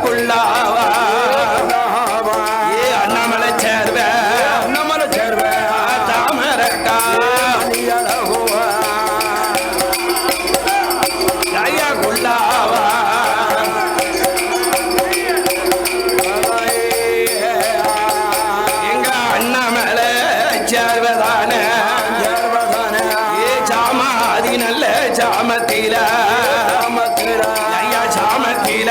குள்ளாவா அண்ணாமலை சேர்வ தாமரக்கா ஐயா குள்ளாவா எங்க அண்ணாமலை சேர்வதான சாமாதி நல்ல சாமத்தில ஐயா சாமத்தில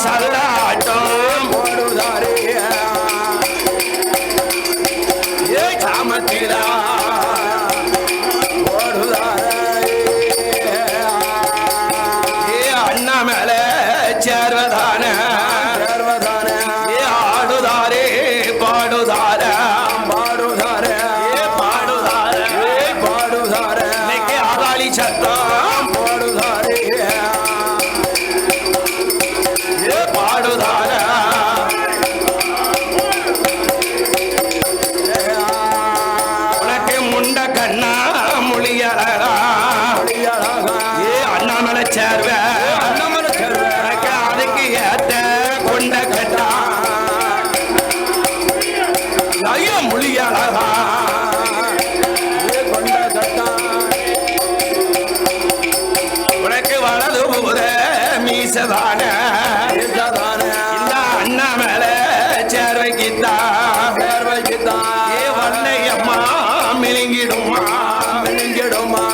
சல்லாட்டம் போடுதாரே ஏ சாமத்தில அண்ணாமலை சேர்வதான ஏ ஆடுதாரே பாடுதார ஆதாளி சத்தம் போடுதாரே ஏ பாடுதார உனக்கு முண்ட கண்ணா மொழியழகா ஏ அண்ணாமலை சேர்வ அதுக்கு ஏத்த கொண்ட கட்டா ஐயோ மொழியழகா கொண்ட கட்டா உனக்கு வலது ஊர மீசதான இந்த அண்ணாமலை சேர்வைக்குத்தான் ஏ வல்லையம்மா மிளிங்கிடுமா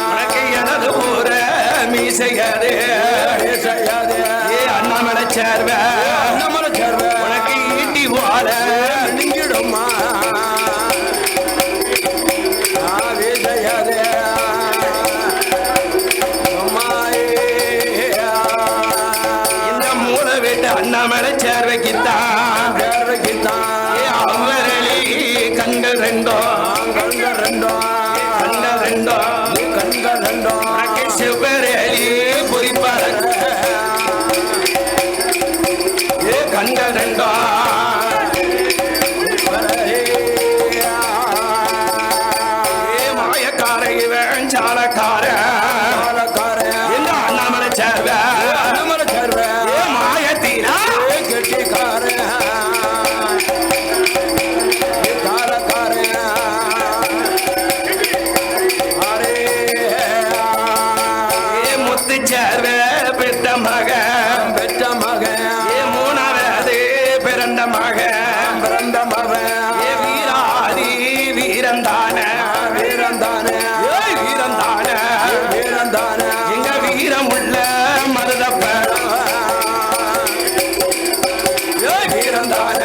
உனக்கு எனது ஊர மீசையது ஏ அண்ணாமலை சேர்வ உனக்கு ஈட்டி வாழ மிளிங்கிடுமா இந்த மூளை வீட்டு அண்ணாமலை சேர்வைக்குத்தான் அவரளி கண்கள் ரெண்டோ உனக்கு சிவரளி பொறிப்பார ஏ கண்கள் ரெண்டோ ஏ மாயக்கார இவன் சாலக்கார இந்த அண்ணாமலை சேர்வ ஏ மாயத்தீரா முத்து சேர்வ பெற்ற மக ஏ மூணாவது பிறந்த மக ஏ வீராதி வீரந்தான எங்க வீரமுள்ள மருதப்ப வீரந்தான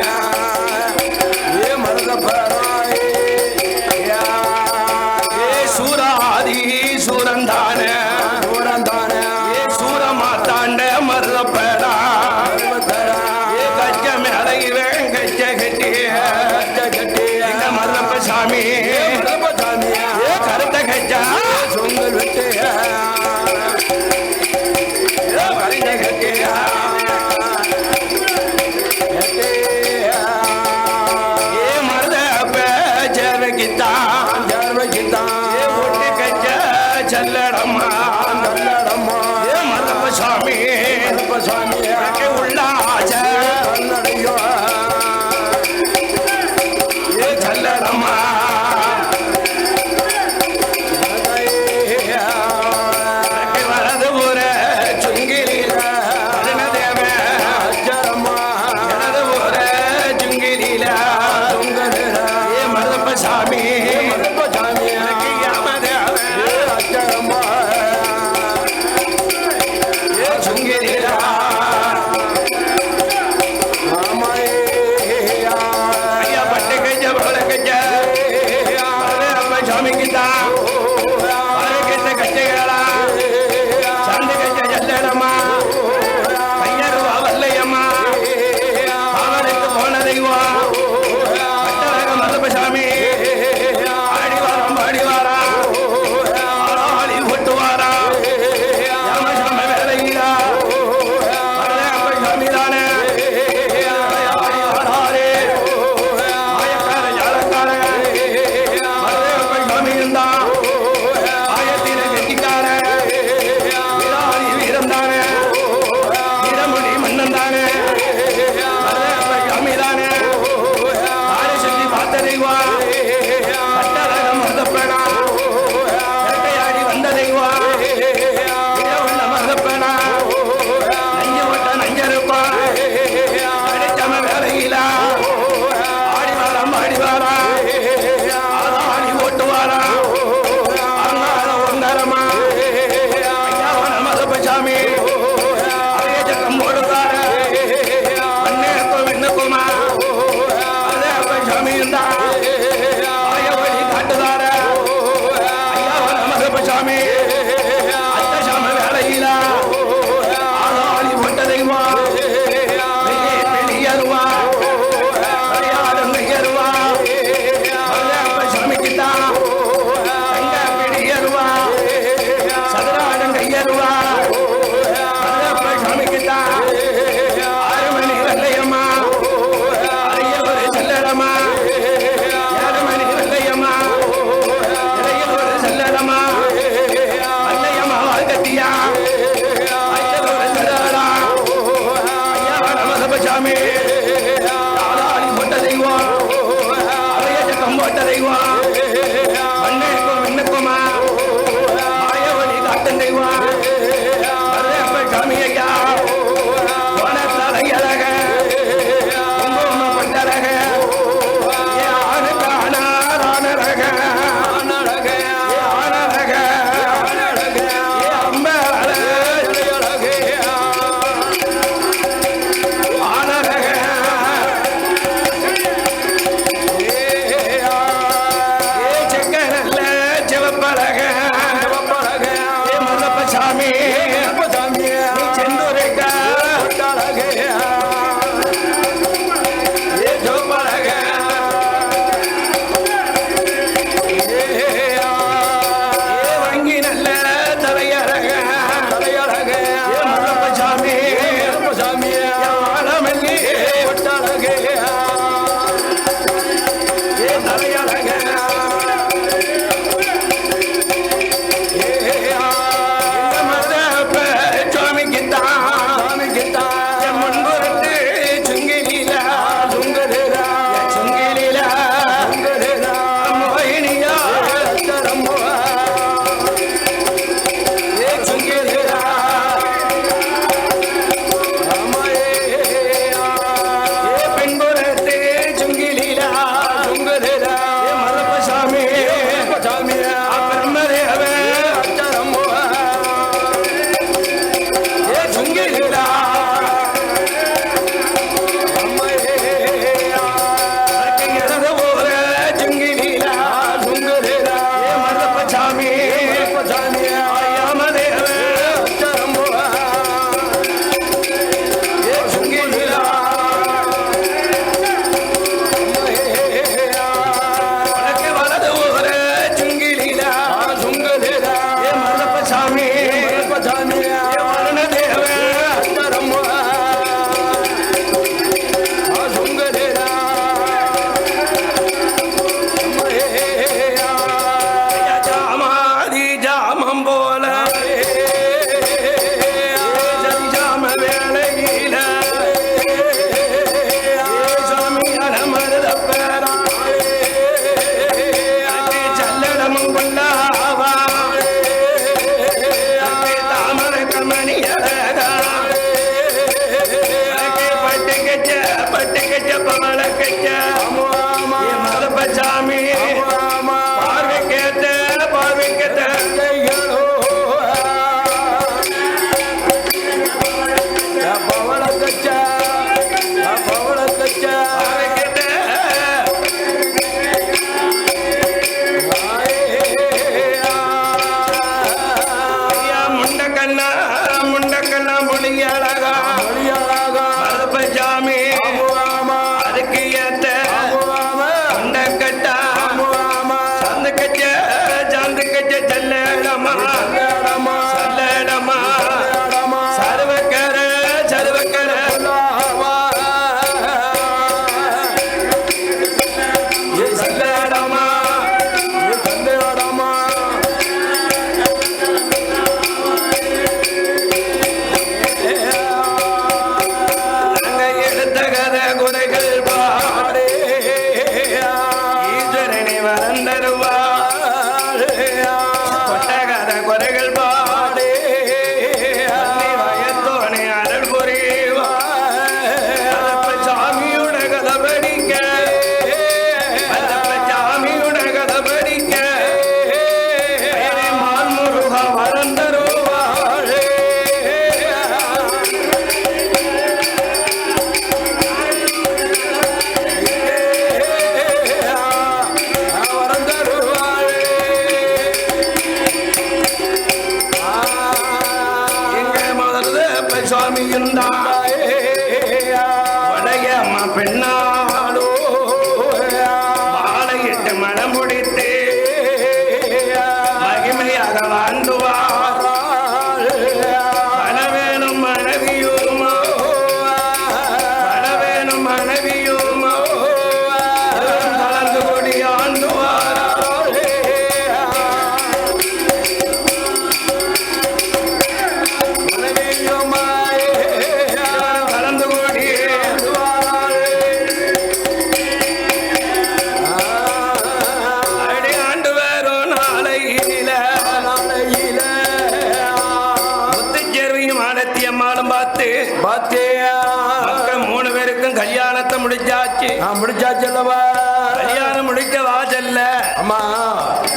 ஏ சூராதி சூரந்தான ஏ சூரமாத்தாண்ட மருதப்படா ஏ கச்ச மேல இவன் கச்ச கட்டி எங்க மருதப்ப சாமி ஏ கருத்த கச்சா சொங்கல் விட்டு கருத்த கட்டியா ஏ மருதப்ப சேர்வைக்குத்தான் ஏ ஒட்டு கச்ச செல்லடம்மா ஏ மருதப்ப சாமி உள்ளாச்ச ஏ செல்லடம்மா வரது ஊர சுங்கிலில அருணதேவ எனது ஊர சுங்கிலில ஏ மருதப்ப சாமி எனக்கு யாமதேவ ஏ சுங்கிலில சாமியா வாழமல்லி ஒட்டழகே ஏ தலையழக முடிச்சாச்சல்லவா கல்யாணம் முடிக்க வாசல்ல அம்மா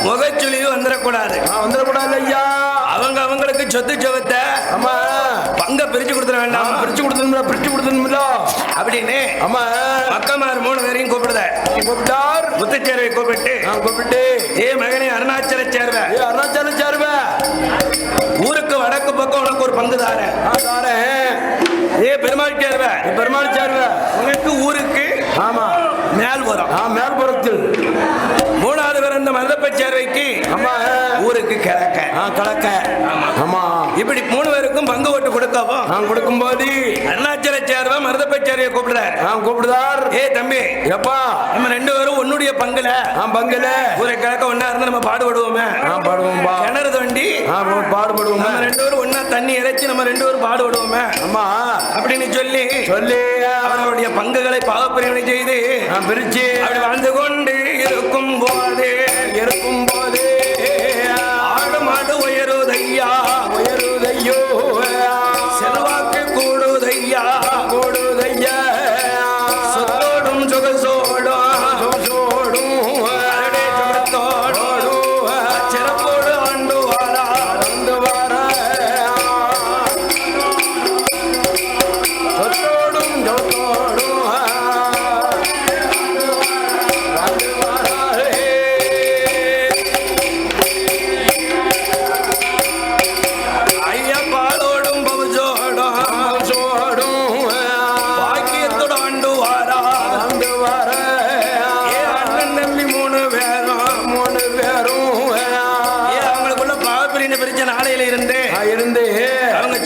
முகச்சுழிவு வந்துடக்கூடாது வந்துடக்கூடாது ஐயா. அவங்க அவங்களுக்கு சொத்து சொவத்தை அம்மா பங்க பிரிச்சு கொடுத்துட வேண்டாம். பிரிச்சு கொடுத்துருமில்ல அப்படின்னு அம்மா மக்கமார் 3 பேரையும் கூப்பிட்டார். முத்துச்சேர்வை கூப்பிட்டு ஏ மகனே அருணாச்சல சேர்வை ஊருக்கு வடக்கு பக்கம் உனக்கு ஒரு பங்கு தாரேன். ஏ பெருமாள் சேர்வை உனக்கு ஊருக்கு ஆமா மேல்புறம் மேல்புறத்தில் 3வது பேர் அந்த மருதப்ப சேர்வைக்கு ஆமா ஊருக்கு கிழக்க கலக்க ஆமா இப்படி 3 பேருக்கும் பங்கு ஓட்டு கொடுக்கவும் நான் கொடுக்கும் போது அருணாச்சல சேர்வை மருதப்ப சேர்வையை கூப்பிடுறாரு. கூப்பிடுதார். ஏ தம்பி எப்பா நம்ம 2 பேரும் உன்னுடைய பங்குல பங்குல ஊரை கிழக்க ஒன்னா இருந்தா நம்ம பாடுபடுவோமே. பாடுவோம்பா. கிணறு தோண்டி பாடுபடுவோம். நம்ம 2 பேரும் ஒன்னா தண்ணி இறைச்சி நம்ம 2 பேரும் பாடுபடுவோமே. ஆமா அப்படின்னு சொல்லி அவருடைய பங்குகளை பாவப்பிரிவினை செய்து பிரிச்சு அப்படி வாழ்ந்து கொண்டு இருக்கும் போது ஆடு மாடு உயருதையா செல்வாக்கு கூடுதையா சொத்தோடும் சொகசோடும் அருடே சொகத்தோடும் சிறப்போடு ஆண்டு வாரா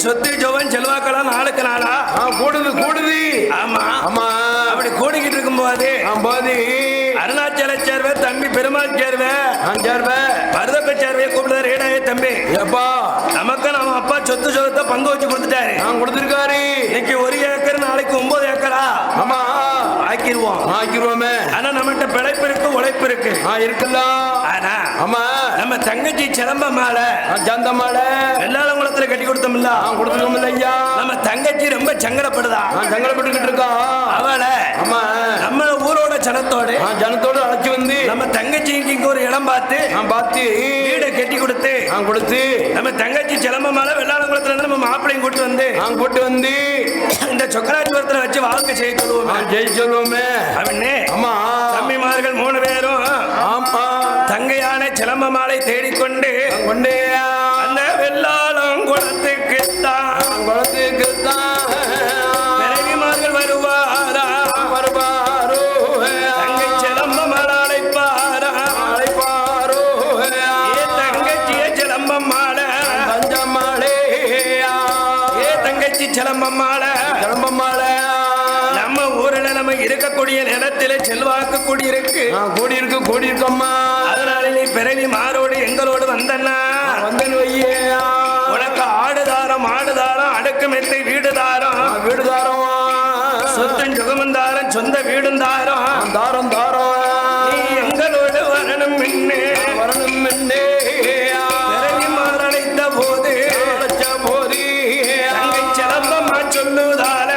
சொத்து ஜோவன் செல்வாக்கலாம் நாளுக்கு நாளா கூடுது. ஆமா அப்படி கூடிக்கிட்டு இருக்கும் போது அருணாச்சல சேர்வை தம்பி பெருமாள் சேர்வை மருதப்ப சேர்வையை கூப்பிடுறாரு. ஏடாயே தம்பி எப்பா நமக்கு நம்ம அப்பா சொத்து சொத்தை பங்கு வச்சு கொடுத்துட்டாரு. கொடுத்திருக்காரு. இன்னைக்கு 1 ஏக்கர் நாளைக்கு 9 ஏக்கரா ஆமா ஆக்கிருவோமே. ஆனா நம்மகிட்ட பிழைப்பு இருக்கு உழைப்பு இருக்கு இருக்குல்ல. ஆனா ஆமா நம்ம தங்கச்சி சிலம்ப மாலை ஜந்த மாலை வெள்ளாளங்குளத்துல கட்டி கொடுத்தோம்ல கொடுத்துருக்கோம்ல ஐயா. நம்ம தங்கச்சி ரொம்ப சங்கடப்படுதா சங்கடப்பட்டுக்கிட்டு இருக்கா அவளை ஆமா நம்ம ஊரோட ஜனத்தோடு அழைச்சி வந்து நம்ம தங்கச்சிக்கு இங்க ஒரு இடம் பார்த்து வீடை கட்டி கொடுத்து நம்ம தங்கச்சி சிலம்ப மாலை வெள்ளாளங்குளத்துல இருந்து நம்ம மாப்பிள்ளையும் கூட்டு வந்து இந்த சொக்கராஜபுரத்துல வச்சு வாழ்க்கை செய்ய சொல்லுவோமே அப்படின்னு தம்பிமார்கள் 3 பேரும் தங்கையான சிலம்ப மாலை தேடிக்கொண்டு அந்த வெள்ளாளம் குளத்துக்குத்தான் பிறவிமார்கள் வருவாரா தங்கை சிலம்ப மாலை அழைப்பாரா தங்கச்சிய சிலம்ப மாலை தங்கச்சி சிலம்ப மாலை நம்ம ஊரில் நம்ம இருக்கக்கூடிய நிலத்தில செல்வாக்கு கூடியிருக்கம்மா. அதனால நீ பிறவி மாறோடு எங்களோடு வந்தன்னா உனக்கு ஆடுதாரம் அடுக்கு மெத்தை வீடுதாரம் சொத்தம் சுகமந்தாரம் சொந்த வீடுந்தாரம் நீ எங்களோடு வரணும் பிறவி மாறடைத்த போது தங்கை சிலம்பம்மா சொல்லுதால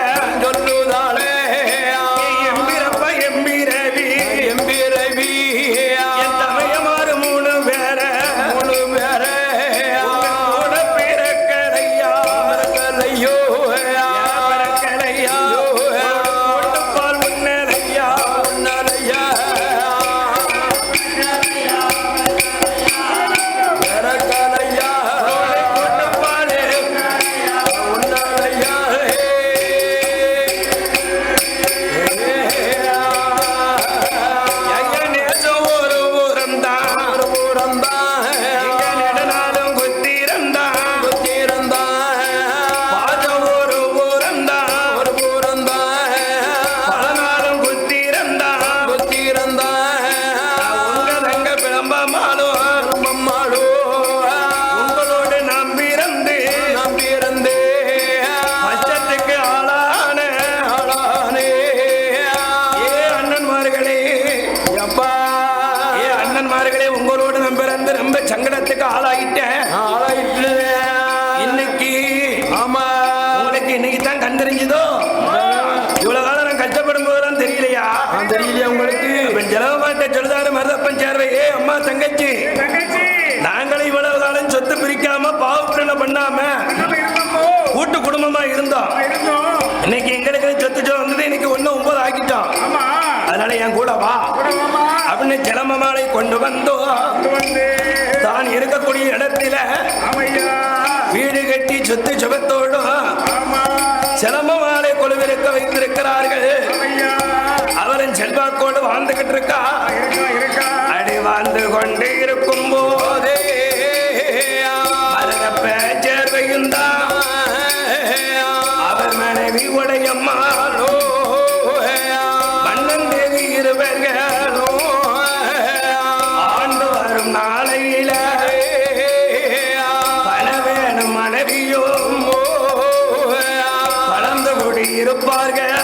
தங்கச்சி நாங்களே இவ்வளவு காலம் சொத்து பிரிக்காம பாவப்பிரணை பண்ணாம கூட்டு குடும்பமா இருந்தோம். இன்னைக்கு எங்களுக்கு சொத்து வந்தது இன்னைக்கு 9 ஆக்கிட்டோம். அதனால என் கூட வா அப்படின்னு சிலம்ப மாலை கொண்டு வந்தோம். தான் இருக்கக்கூடிய இடத்துல வீடு கட்டி சொத்து சுகத்தோடும் சிலம்ப மாலை கொலுவிருக்க வைத்திருக்கிறார்கள். அவரின் செல்வாக்கோடு வாழ்ந்துகிட்டு இருக்கா. அடி வாழ்ந்து கொண்டு இருக்கும் போதே சேர்வையும் தான் அவர் மனைவி உடையம்மாளோ மன்னன் தேவி இருவர்களோ ஆண்டு வரும் நாளையில பல வேணும் மனைவியோ வளர்ந்து கொடி இருப்பார்கள்.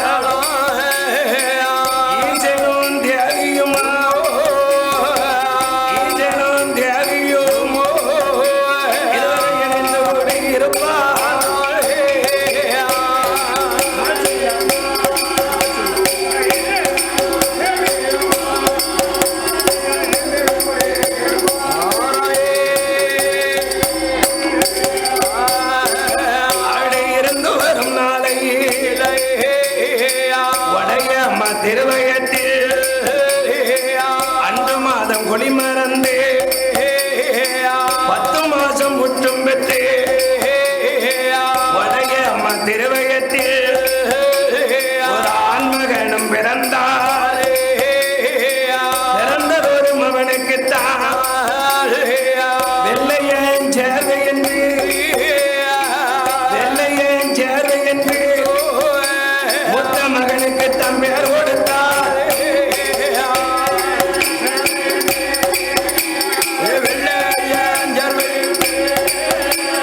திருவயத்தில் அன்று மாதம் கொடி மறந்து 10 மாசம் முற்றும் பெற்று உடைய அம்மா திருவயத்தில் ஒரு ஆண்மகனும் பிறந்தார். பிறந்ததொரு மகனுக்குத்தான் வெள்ளையன் சேர்வை என்று மூத்த மகனுக்கு தம்பேர் கொடுத்தார்.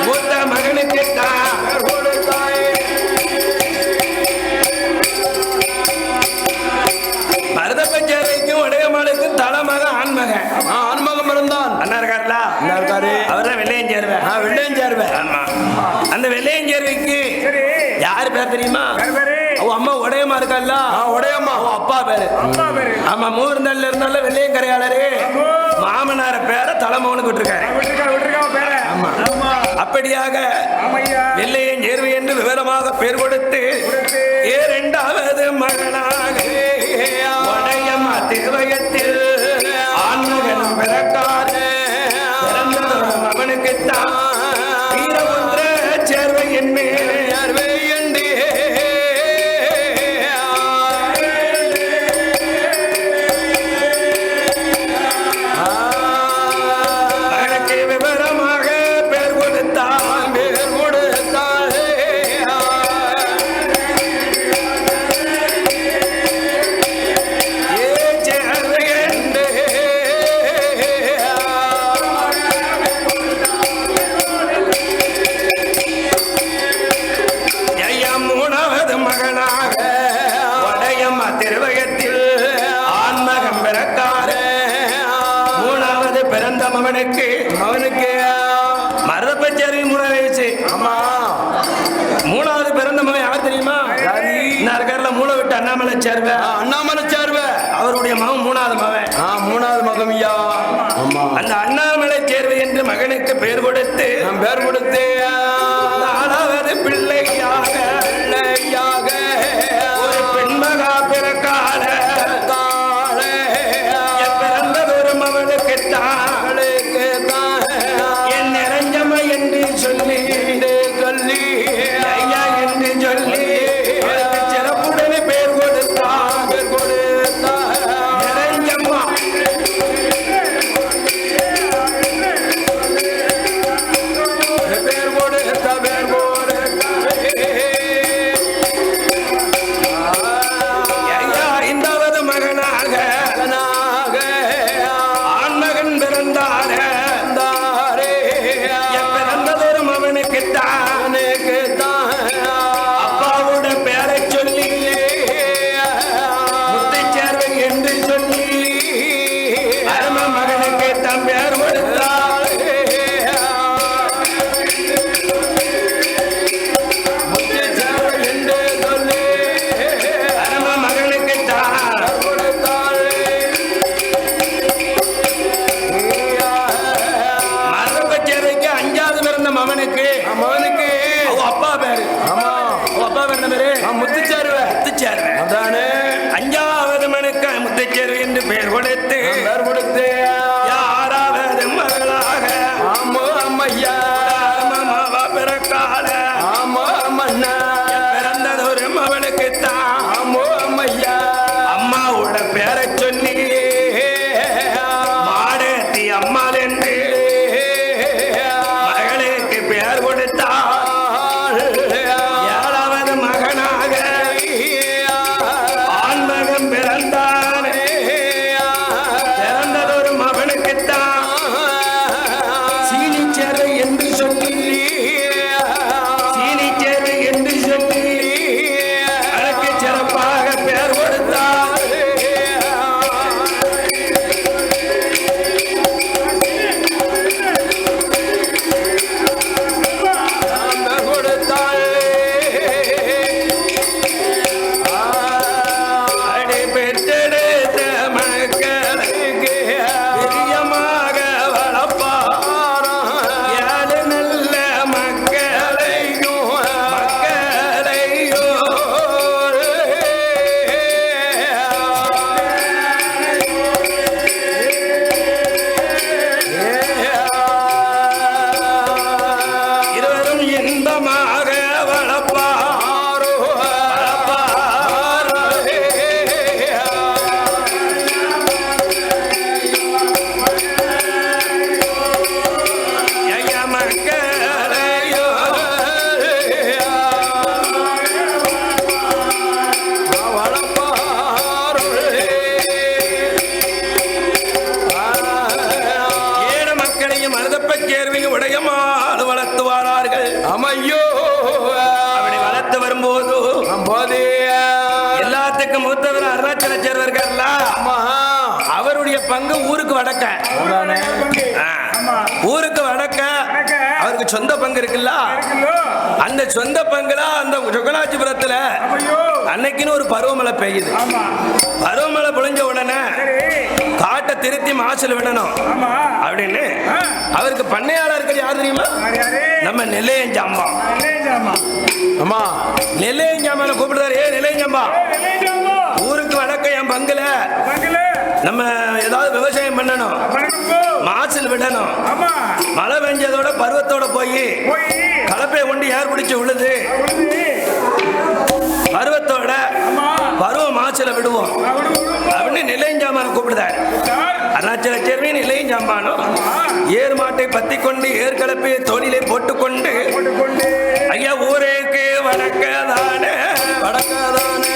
மூத்த மகனுக்கு தான் கொடுத்தாய். பரதப்பஞ்சேரிக்கும் உடையமாளுக்கும் தலைமக ஆண்மகன். ஆண்மகம் இருந்தான். அண்ணா இருக்காருலா? என்ன இருக்காரு? அவர் தான் வெள்ளையன் சேர்வேன். வெள்ளையன் சேர்வேன். ஆமா. அந்த வெள்ளையன் சேர்வைக்கு யாரு பேர் தெரியுமா? அவ அம்மா உடையமா இருக்கல்ல, உடையம்மா அவ அப்பா பேரு. ஆமா, மூர்ந்தல்ல இருந்தால வெள்ளையன் கரையாளரு மாமனார பேரை தலைமவனுக்கு விட்டுருக்காரு. அப்படியாக வெள்ளையன் சேர்வை என்று விவரமாக பேர் கொடுத்து 2வது மகனாக உடையம்மா திருவயத்தில் ஆண்மகனும் பிறக்காது. பிறந்த மகனுக்குத்தான் வீரபுத்திர சேர்வை என்பே திருவயத்தில் ஆண்மகம் பிறக்காத 3வது பிறந்த மகனுக்கு மரதப்பச்சேரி 3 வயசு. ஆமா, 3வது பிறந்த மகன் யார் தெரியுமா? இருக்காருல மூளை விட்டு அண்ணாமலை சேர்வை. அண்ணாமலை சேர்வை அவருடைய மகன் 3வது மகன். 3வது மகம் ஐயா. அந்த அண்ணாமலை சேர்வை என்று மகனுக்கு பெயர் கொடுத்து 4வது பிள்ளையாக ஒரு பெண்மகா பிறக்கால. பிறந்ததொரு மகனுக்குத்தான் என் நிறைஞ்சம என்று சொல்லி ஐயா என்று சொல்லி சிறப்புடனே பேர் கொடுத்தான். நிறைஞ்சம்மா பேர் கொடுத்த மகளுக்குத்தான் ஆமோ அம்மையா அம்மாவோட பேரை சொல்லி மாடேத்தி அம்மாள் என்று மகளுக்கு பெயர் கொடுத்தா. ஏழாவது மகனாக ஆண்மகன் பிறந்தான். பிறந்ததொரு மகனுக்குத்தான் சீனிச்சேர்வை என்று சொல்லி சீனிச்சேர்வை என்று சொல்லி அதற்கு சிறப்பாக பெயர் கொடுத்தார். அடி பெற்றெடுத்த மக்களுக்கு பிரியமாக வளர்ப்பார். ஏழு நல்ல மக்களையும் இருவரும் இன்பமாக வளர்ப்பார். ஐயா மக்களையோ ஏழு மக்களையும் மருதப்பச் சேர்வையும் உடையமாறு வளர்த்து வாரார்கள். அம்மையோ அப்படி வளர்த்து வரும்போது போதே எல்லாத்துக்கும் மூத்தவர் அருணாச்சல சேர்வர்கள் அம்மா அவருடைய பங்கு ஊருக்கு வடக்க. ஆ. ஊருக்கு வடக்க அவருக்கு சொந்த பங்கு இருக்குல்ல. அந்த சொந்த பங்குல அந்த சுகலாட்சிபுரத்துல அன்னைக்குன்னு ஒரு பருவமழை பெய்யுது. பருவமழை பொழிஞ்ச உடனே காட்டை திருத்தி மாசல் விடணும் அப்படின்னு அவருக்கு பண்ணையாளர்கள் யார் தெரியுமா? நம்ம நெல்லையஞ்சாம்பா. அம்மா நெல்லையஞ்சாம்பால கூப்பிடுறாரு. ஏ நெல்லையஞ்சாம்பா, ஊருக்கு வடக்க என் பங்குல நம்ம ஏதாவது விவசாயம் பண்ணணும், மாசல் விடணும். மழை பெஞ்சதோட பருவத்தோட போய் கலப்பையை கொண்டு ஏர் பிடிச்சு விழுது. பருவத்தோட பருவ மாசல விடுவோம் அப்படின்னு நிலையஞ்சாம்பான கூப்பிடுதாரு. அருணாச்சல சேர்வை நிலையஞ்சாம்பானும் ஏர் மாட்டை பத்தி கொண்டு ஏர் கலப்பையை தோளிலே போட்டுக்கொண்டு ஐயா ஊருக்கு வடக்கதானே வடக்கதானே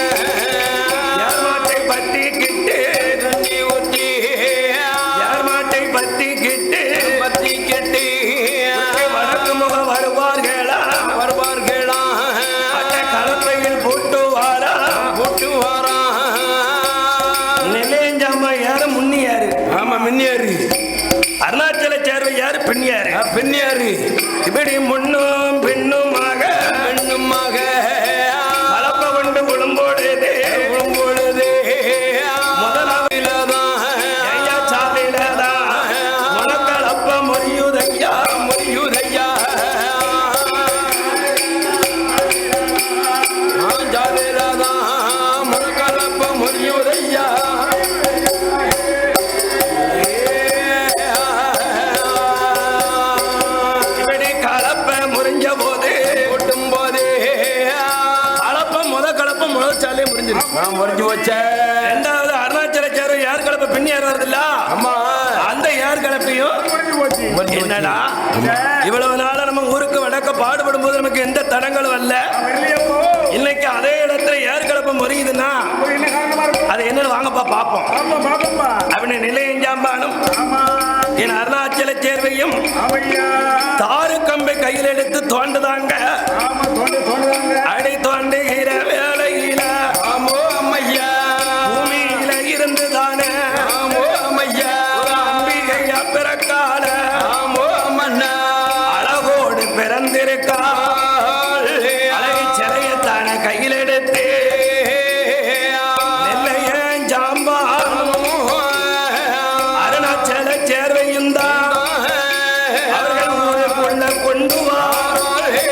ஏர் மாட்டை பத்தி கிட்டு தண்ணி ஊற்றி ஏர் மாட்டை பத்தி கிட்டு வடக்கு முக வருவார்களா அட்ட கலப்பையில் போட்டு வாரா நிலையஞ்சாம்பா யாரு முன்னியாரு? ஆமா மின்னியாரு. அருணாச்சல சேர்வை யாரு? பெண்ணியாரு. பெண்ணியாரு. இப்படி முன்னும் பின்னுமாக கலப்ப கொண்டு உளும்போடுது முதலாவிலதான் ஐயா சாலையிலதான் முனக்கலப்ப முறியுதையா முனக்கலப்ப முறியுதையா. இப்படி கலப்ப முறிஞ்ச போது கொட்டும் போதே கலப்ப முதல் சாலையை முறிஞ்சிருக்கு. முறிஞ்சு வச்ச. ரெண்டாவது அருணாச்சல சேர்வை யார் கலப்ப பின்னியார் வருதுல்ல, அம்மா அந்த யார் கலப்பையும் என்னடா இவ்வளவு நாள நம்ம ஊருக்கு வடக்க பாடுபடும் போது நமக்கு எந்த தடங்களும் அல்ல. இன்னைக்கு அதே இடத்துல ஏர் கலப்ப முறியுதுன்னா அது என்னன்னு வாங்கப்பா பாப்போம் அப்படின்னு நிலையஞ்சாம்பானும் என் அருணாச்சல சேர்வையும் தாரு கம்பை கையில் எடுத்து தோண்டுதாங்க. அடை தோண்டுகிற வேலையில ஆமோ அம்மையா பூமியில இருந்துதானே ஆமோ அம்மையா அம்பிகையா பிறக்கால ஆமோ அம்மன்னா அழகோடு பிறந்திருக்கா. அழகி சிலையத்தான கையில் எடுத்து நெல்லையஞ்சாம்பானும் அருணாச்சல சேர்வையும் தான் அவர்கள் ஊருக்குள்ள கொண்டு வாரே.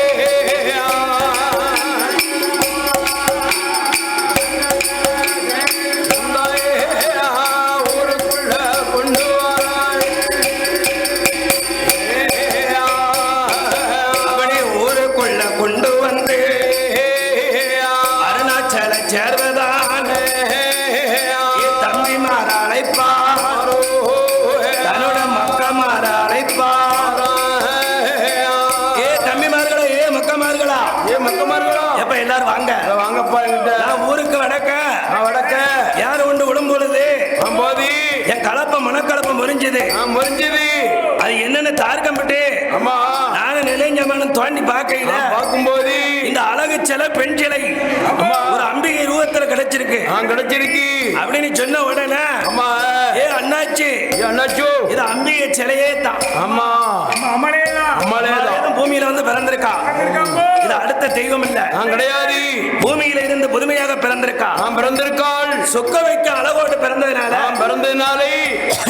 ஊருக்குள்ள கொண்டு அப்படி ஊருக்கு சேர்வதான தம்பிமார் அழைப்பார், தன்னோட மக்கமார் அழைப்பார். தம்பிமார்களா, மக்கமார்களா, மக்கமார்களா, எப்ப எல்லாரும் வாங்க வாங்கப்பா. நான் ஊருக்கு வடக்க வடக்க யாரு உண்டு விடும் பொழுது போதி என் கலப்பம் மனக்கலப்பம் முறிஞ்சது. முறிஞ்சது. அது என்னன்னு தார்க்கம்பட்டு ஆமா நானும் நிலைஞ்சமானும் தோண்டி பார்க்கையில பார்க்கும்போது இந்த அழகு சிலை பெண் சிலை ஒரு அம்பிகை ரூபத்துல கிடைச்சிருக்கு. கிடைச்சிருக்கு அப்படின்னு சொன்ன உடனே ஆமா அண்ணாச்சி அண்ணாச்சோ இது அம்பிகை சிலையே தான். ஆமா அம்மளேதான் பூமியில வந்து பிறந்திருக்கா. இது அடுத்த தெய்வம் இல்ல, கிடையாது. பூமியில இருந்து புதுமையாக பிறந்திருக்கா. பிறந்திருக்காள். சொக்க வைக்க அழகோடு பிறந்ததினாலே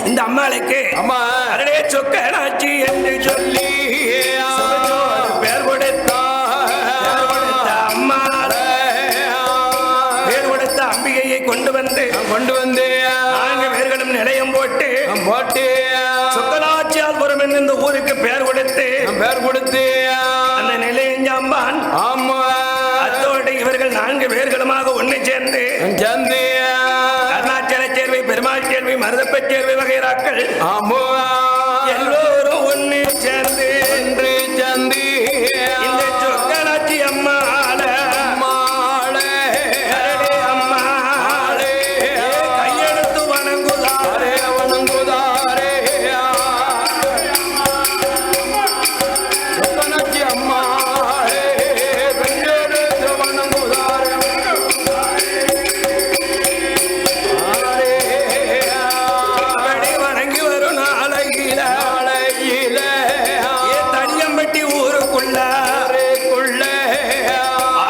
இந்த அம்மாளுக்கு அம்மா அடே சொக்க நாச்சி என்று சொல்லி பேர் கொடுத்த அம்மா, பேர் கொடுத்த அம்பிகையை கொண்டு வந்து நான்கு பேர்களும் நிலையம் போட்டு சொக்கநாச்சியால்புரம் என்று இந்த ஊருக்கு பேர் கொடுத்து அந்த நிலையஞ்சாம்பான் அத்தோடு இவர்கள் நான்கு பேர்களுமாக ஒன்று சேர்ந்து அருணாச்சல சேர்வை, பெருமாள் சேர்வை, மருதப்ப சேர்வை வகைராக்கள் எல்லோரும் ஒன்று சேர்ந்து இந்த சொக்கநாச்சி அம்மாள கையெடுத்து வணங்குதாரே. வணங்கி வரும் நாளையில தனியம்பட்டி ஊருக்குள்ள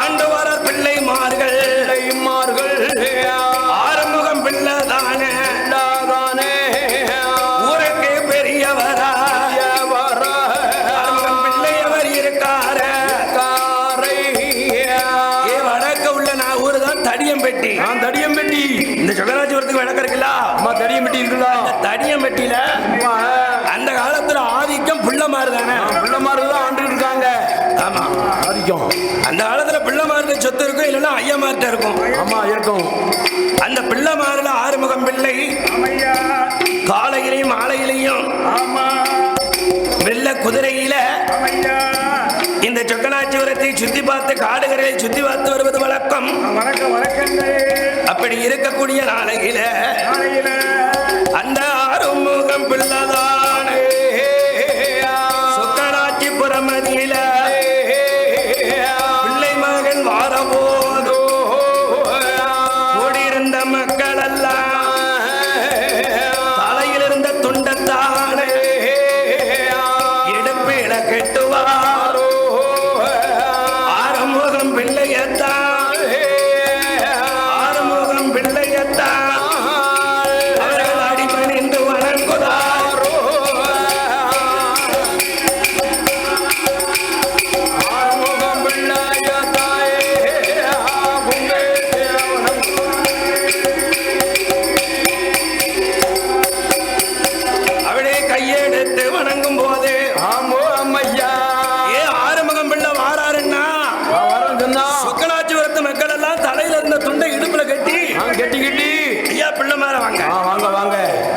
ஆண்டு வர பிள்ளைமார்கள் ஆறுமுகம் பிள்ளைதானே ஊருக்கு பெரியவரா ஆறுமுகம் பிள்ளையவர் இருக்கார. வடக்க உள்ள நான் ஊரு தான் தடியம்பட்டி. இந்த சொகராஜபுரத்துக்கு வடக்க இருக்குல்ல, தடியம்பட்டியில அந்த காலத்துல ஆதிக்கம் பிள்ளைமாறு தானே, ஆண்டு இருக்காங்க. ஆமா ஆதிக்கம் அந்த காலத்துல பிள்ளைமாருக்கு சொத்து இருக்கும், இல்லைன்னா ஐயமார்ட்ட இருக்கும். ஆமா இருக்கும். அந்த பிள்ளைமாறுல ஆறுமுகம் பிள்ளை காலையிலையும் மாலையிலையும் வெள்ள குதிரையில இந்த சொக்கநாச்சிபுரத்தை சுத்தி பார்த்து காடுகளை சுத்தி பார்த்து வருவது வழக்கம். அப்படி இருக்கக்கூடிய நாளையில அந்த ஆறுமுகம் பிள்ளைதான் சொக்கநாச்சிபுரம் மதியில பிள்ளை மகன் வாரபோதோ கூடியிருந்த மக்கள் எல்லாம் தலையில் இருந்த துண்டத்தானே எடுப்பில கெட்டுவார். ஆறுமுகம் பிள்ளையத்தான் அவர்கள் அடிபணிந்து வணங்குதாரோ. அவளே கையெடுத்து வணங்கும் போது ஆறுமுகம் பிள்ளை வாராருன்னா சொக்கநாச்சிபுரத்து மக்கள் எல்லாம் தலையில இருந்த துண்டை இடுப்புல கட்டி ஐயா பிள்ளைமார வாங்க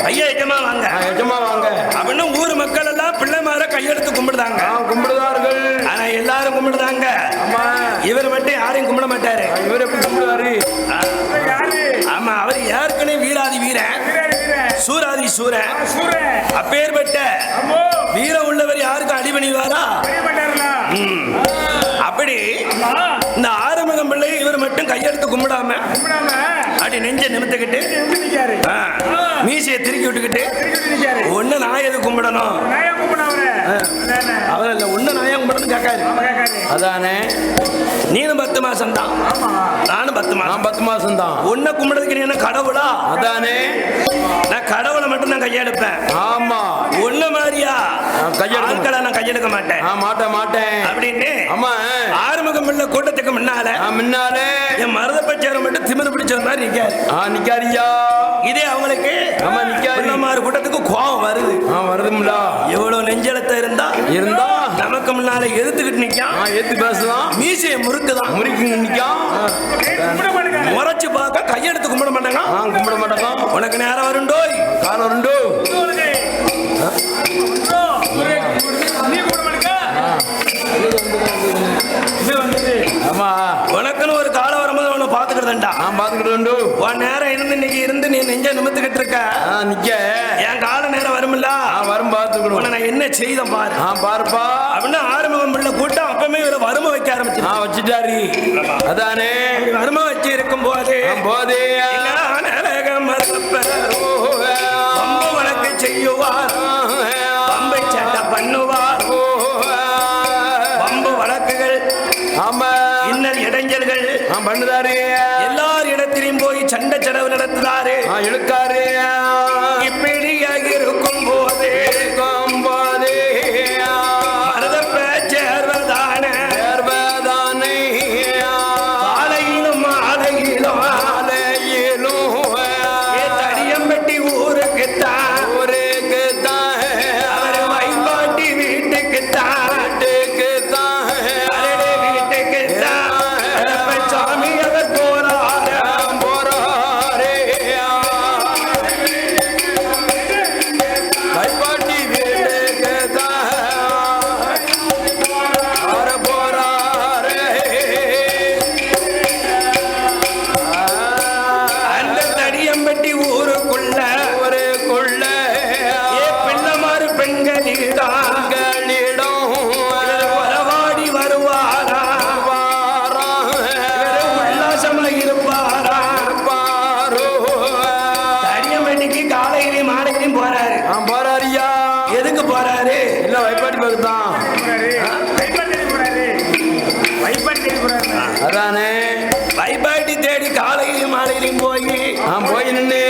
ஐயா எஜமா வாங்க அப்படின்னு ஊர் மக்கள் எல்லாம் பிள்ளைமார கையெடுத்து கும்பிடுதாங்க. ஆனா எல்லாரும் கும்பிடுதாங்க, இவர் மட்டும் யாரையும் கும்பிட மாட்டாரு. இவர் எப்படி கும்பிடுவாரு? ஆமா, அவர் ஏற்கனவே வீராதி வீரன், சூராதி சூரன். அப்பேற்பட்ட வீரம் உள்ளவர் யாருக்கும் அடிபணிவாரா? அப்படி இந்த ஆறுமுகம் பிள்ளை இவர் மட்டும் கையெடுத்து கும்பிடாம அப்படி நெஞ்ச நிமித்துக்கிட்டு மீசையை திருக்கி விட்டுக்கிட்டு ஒண்ணு நான் எது கும்பிடணும் அவர் இல்ல, ஒண்ணு நான் ஏன் கும்பிடணும் கேட்காரு. அதானே, நீனும் 10 மாசம் தான், நானும் 10 மாசம் தான். ஒன்ன கும்பிடுறதுக்கு நீ என்ன கடவுளா? அதானே, நான் கடவுளை மட்டும் தான் கையெடுப்பேன். ஆமா, ஒண்ணு மாதிரியா ஆட்களை நான் கையெடுக்க மாட்டேன். மாட்டேன் அப்படின்னு ஆமா. ஆறுமுகம் உள்ள கூட்டத்துக்கு முன்னால என் மருதப்பச்சேரம் மட்டும் திமிரு பிடிச்ச மாதிரி நிக்காரியா. இதே அவங்களுக்கு கூட்டத்துக்கு கோபம் வருது. வருதுங்களா? எவ்வளவு நெஞ்சலத்தை இருந்தா நமக்கு முன்னால எதிர்த்துக்கிட்டு நிக்கான், பேசலாம். மீசையை முறுக்குதான் நிக்கான். வேண்டாம். நான் பாத்துக்கிட்டு உண்டு. உன் நேரம் இருந்து இன்னைக்கு இருந்து நீ நெஞ்ச நிமித்துக்கிட்டு இருக்க. நிக்க என் கால நேரம் வரும்ல, வரும் பாத்துக்கிடும். உன்னை நான் என்ன செய்த பாரு. பாருப்பா அப்படின்னு ஆறுமுகம் பிள்ளை கூட்டம் அப்பமே இவரை வறுமை வைக்க ஆரம்பிச்சு. வச்சுட்டாரு. அதானே வறுமை வச்சு இருக்கும் போது போதே பம்பு வழக்கு செய்யுவார், பம்பை சட்டை பண்ணுவார். பம்பு வழக்குகள் இன்னல் இடைஞ்சல்கள் பண்ணுதாரு. எல்லார் இடத்திலையும் போய் சண்டை செலவு நடத்துறாரு, இழுக்காரு. இப்படியாக இருக்கும் போது மருதப்ப சேர்வதானே காலையிலும் மாலையிலும் தடியம்பட்டி ஊருக்குத்தான் அவர் வைப்பாட்டி வீட்டுக்குத்தான் சாமி அவர் போறாரு. வைப்பாட்டி அந்த தடியம்பட்டி ஊருக்குள்ள பிள்ளைமாறு பெண்களிடம் உறவாடி வருவாரா, உல்லாசமா இருப்பாரா. தடியம்பட்டிக்கு காலையிலையும் மாலையிலையும் போறாரு. போறாரியா. எதுக்கு போறாரு? இல்ல வைப்பாட்டி பக்கத்தான். அதானே வைப்பாட்டி தேடி காலையிலும் மாலையிலையும் போய் நின்று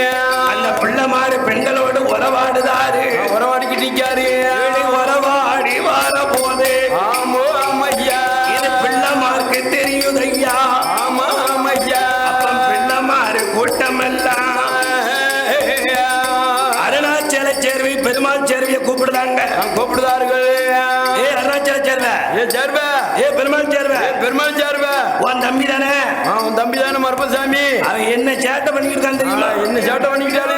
அந்த பிள்ளைமாறு பெண்களோடு உறவாடுதாரு. உறவாடிக்கிட்டு நிக்காரு. உறவாடி வர போது இது பிள்ளைமாருக்கு தெரியுதையா. அப்பம் பிள்ளைமாறு கூட்டமெல்லாம் அருணாச்சல சேர்வை பெருமாள் சேர்வையை கூப்பிடுதாங்க. கூப்பிடுதார்கள். அருணாச்சல சேர்வை, பெருமாள் சேர்வை உன் தம்பி தானே? உன் தம்பி தானே மருப்பசாமி. அவன் என்ன சேட்டை பண்ணிக்கிட்டு இருக்கான் தெரியுமா? என்ன சேட்டை பண்ணிக்கிட்டாரு?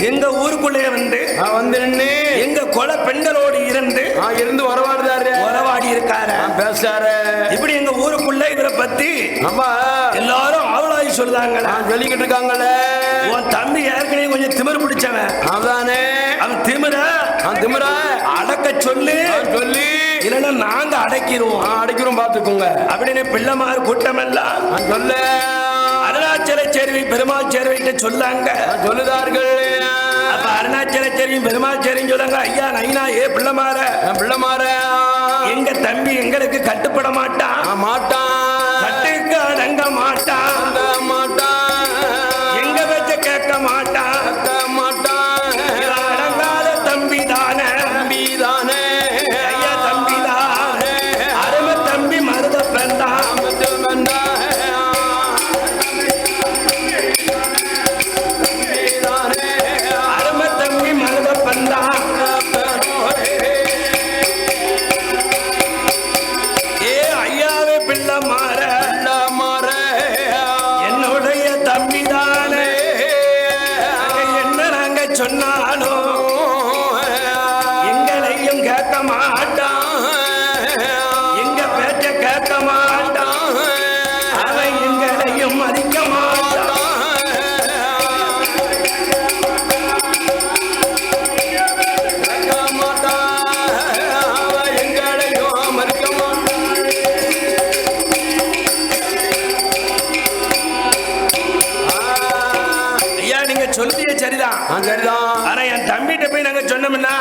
எங்க ஊருக்குள்ளே வந்து நின்று எங்க கொலை பெண்களோடு இருந்து உறவாடி இருக்காரு, பேசாரு. இப்படி எங்க ஊருக்குள்ள இவரை பத்தி ஆமா எல்லாரும் ஆவலாகி சொல்லுதாங்களா, சொல்லிக்கிட்டு இருக்காங்களே. உன் தம்பி ஏற்கனவே கொஞ்சம் திமிர் பிடிச்சவன். அதானே அவன் திமிர அடக்க சொல்லி இல்லைன்னா நாங்க அடக்கிறோம் பாத்துக்கோங்க அப்படின்னு பிள்ளைமாறு கூட்டம் எல்லாம் சொல்ல அருணாச்சல சேர்வை பெருமாள் சேர்வைட்டு சொல்லாங்க. சொல்லுதார்கள். அப்ப அருணாச்சல சேர்வையும் பெருமாள் சேர்வையும் சொல்லாங்க. ஐயா நைனா பிள்ளைமாற எங்க தம்பி எங்களுக்கு கட்டுப்பட மாட்டான், கட்டுக்கு அடங்க மாட்டான், எங்க பேச்ச கேட்க மாட்டான். அடங்காத தம்பி தானே ஐயா, தம்பி தானே அருமை தம்பி மருதப்பன் தான். அருமை தம்பி மருதப்பன் தான். ஐயாவே பிள்ளைமாற என்னுடைய தம்பி தானே. என்ன நாங்க சொன்னாலும் எங்களையும் கேட்க மாட்டான், எங்க பேச்ச கேட்க மாட்டான், அவன் எங்களையும் மதிக்க மாட்டான். ஐயா நீங்க சொல்லிய சரிதான். ஆனா என் தம்பிட்ட போய் நாங்க சொன்னோம்னா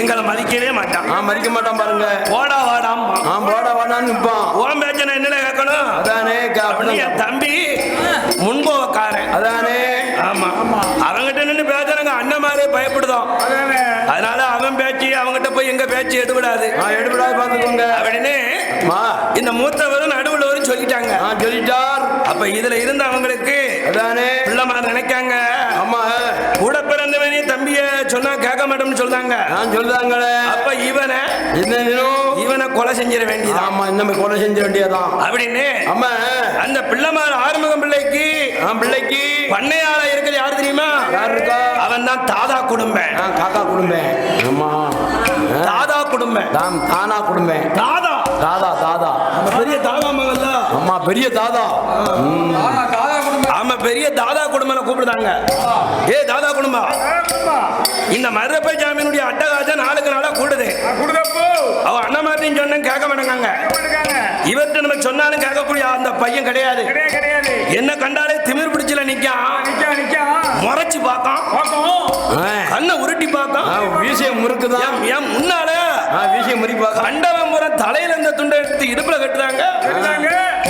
எங்களை மதிக்கவே மாட்டான். மதிக்க மாட்டான் பாருங்க. போடா வாடான்னு நிப்பான். ஓம் பேச்ச நான் என்ன கேட்கணும்? அதானே என் தம்பி முன்போக்காரன். அதானே ஆமா அவங்கிட்ட நின்று பேசுறாங்க அண்ணன் மாதிரி பயப்படுதோம். அதனால அவன் பேச்சு அவங்கிட்ட போய் எங்க பேச்சு எடுபடாது பாத்துக்கோங்க அப்படின்னு இந்த மூத்தவரும் நடுவுள்ளவரும் சொல்லிட்டாங்க. அப்ப இதுல இருந்து அவங்களுக்கு பிள்ளைமா நினைக்காங்க. ஆமா கூட பிறந்தவனே தம்பிய சொன்னா கேட்க மாட்டோம்னு சொல்றாங்க. அப்ப இவனை கொலை செஞ்சிட வேண்டியது. ஆமா இன்னும் கொலை செஞ்ச வேண்டியதான் அப்படின்னு அந்த பிள்ளைமார் ஆறுமுகம் பிள்ளைக்கு பண்ணையாள இருக்கிறது யாரு தெரியுமா? அவன் தான் தாதா குடும்பம். காக்கா குடும்பம். தாதா குடும்பம். தானா குடும்பம். தாதா தாதா தாதா நம்ம பெரிய தாதா மகள்ல. அம்மா பெரிய தாதா. ஆமா பெரிய தாதா குடும்பம் கூப்பிடுதாங்க. ஏ தாதா குடும்பம், இந்த மருதப்பை ஜாமீனுடைய அட்டகாசம் நாளுக்கு நாளா கூடுது. அவ அண்ணன் மாட்டின்னு சொன்ன கேட்க மாட்டாங்க. இவர்கிட்ட நம்ம சொன்னாலும் கேட்கக்கூடிய அந்த பையன் கிடையாது. என்ன கண்டாலே திமிர் பிடிச்சல நிக்கான், முறைச்சு பார்க்கான், கண்ணை உருட்டி பார்க்கான், விஷயம் முறுக்குதான். ஏன் முன்னால விஷயம் முறிப்பா கண்டவன் முறை தலையில இந்த துண்டை எடுத்து இடுப்புல கட்டுறாங்க.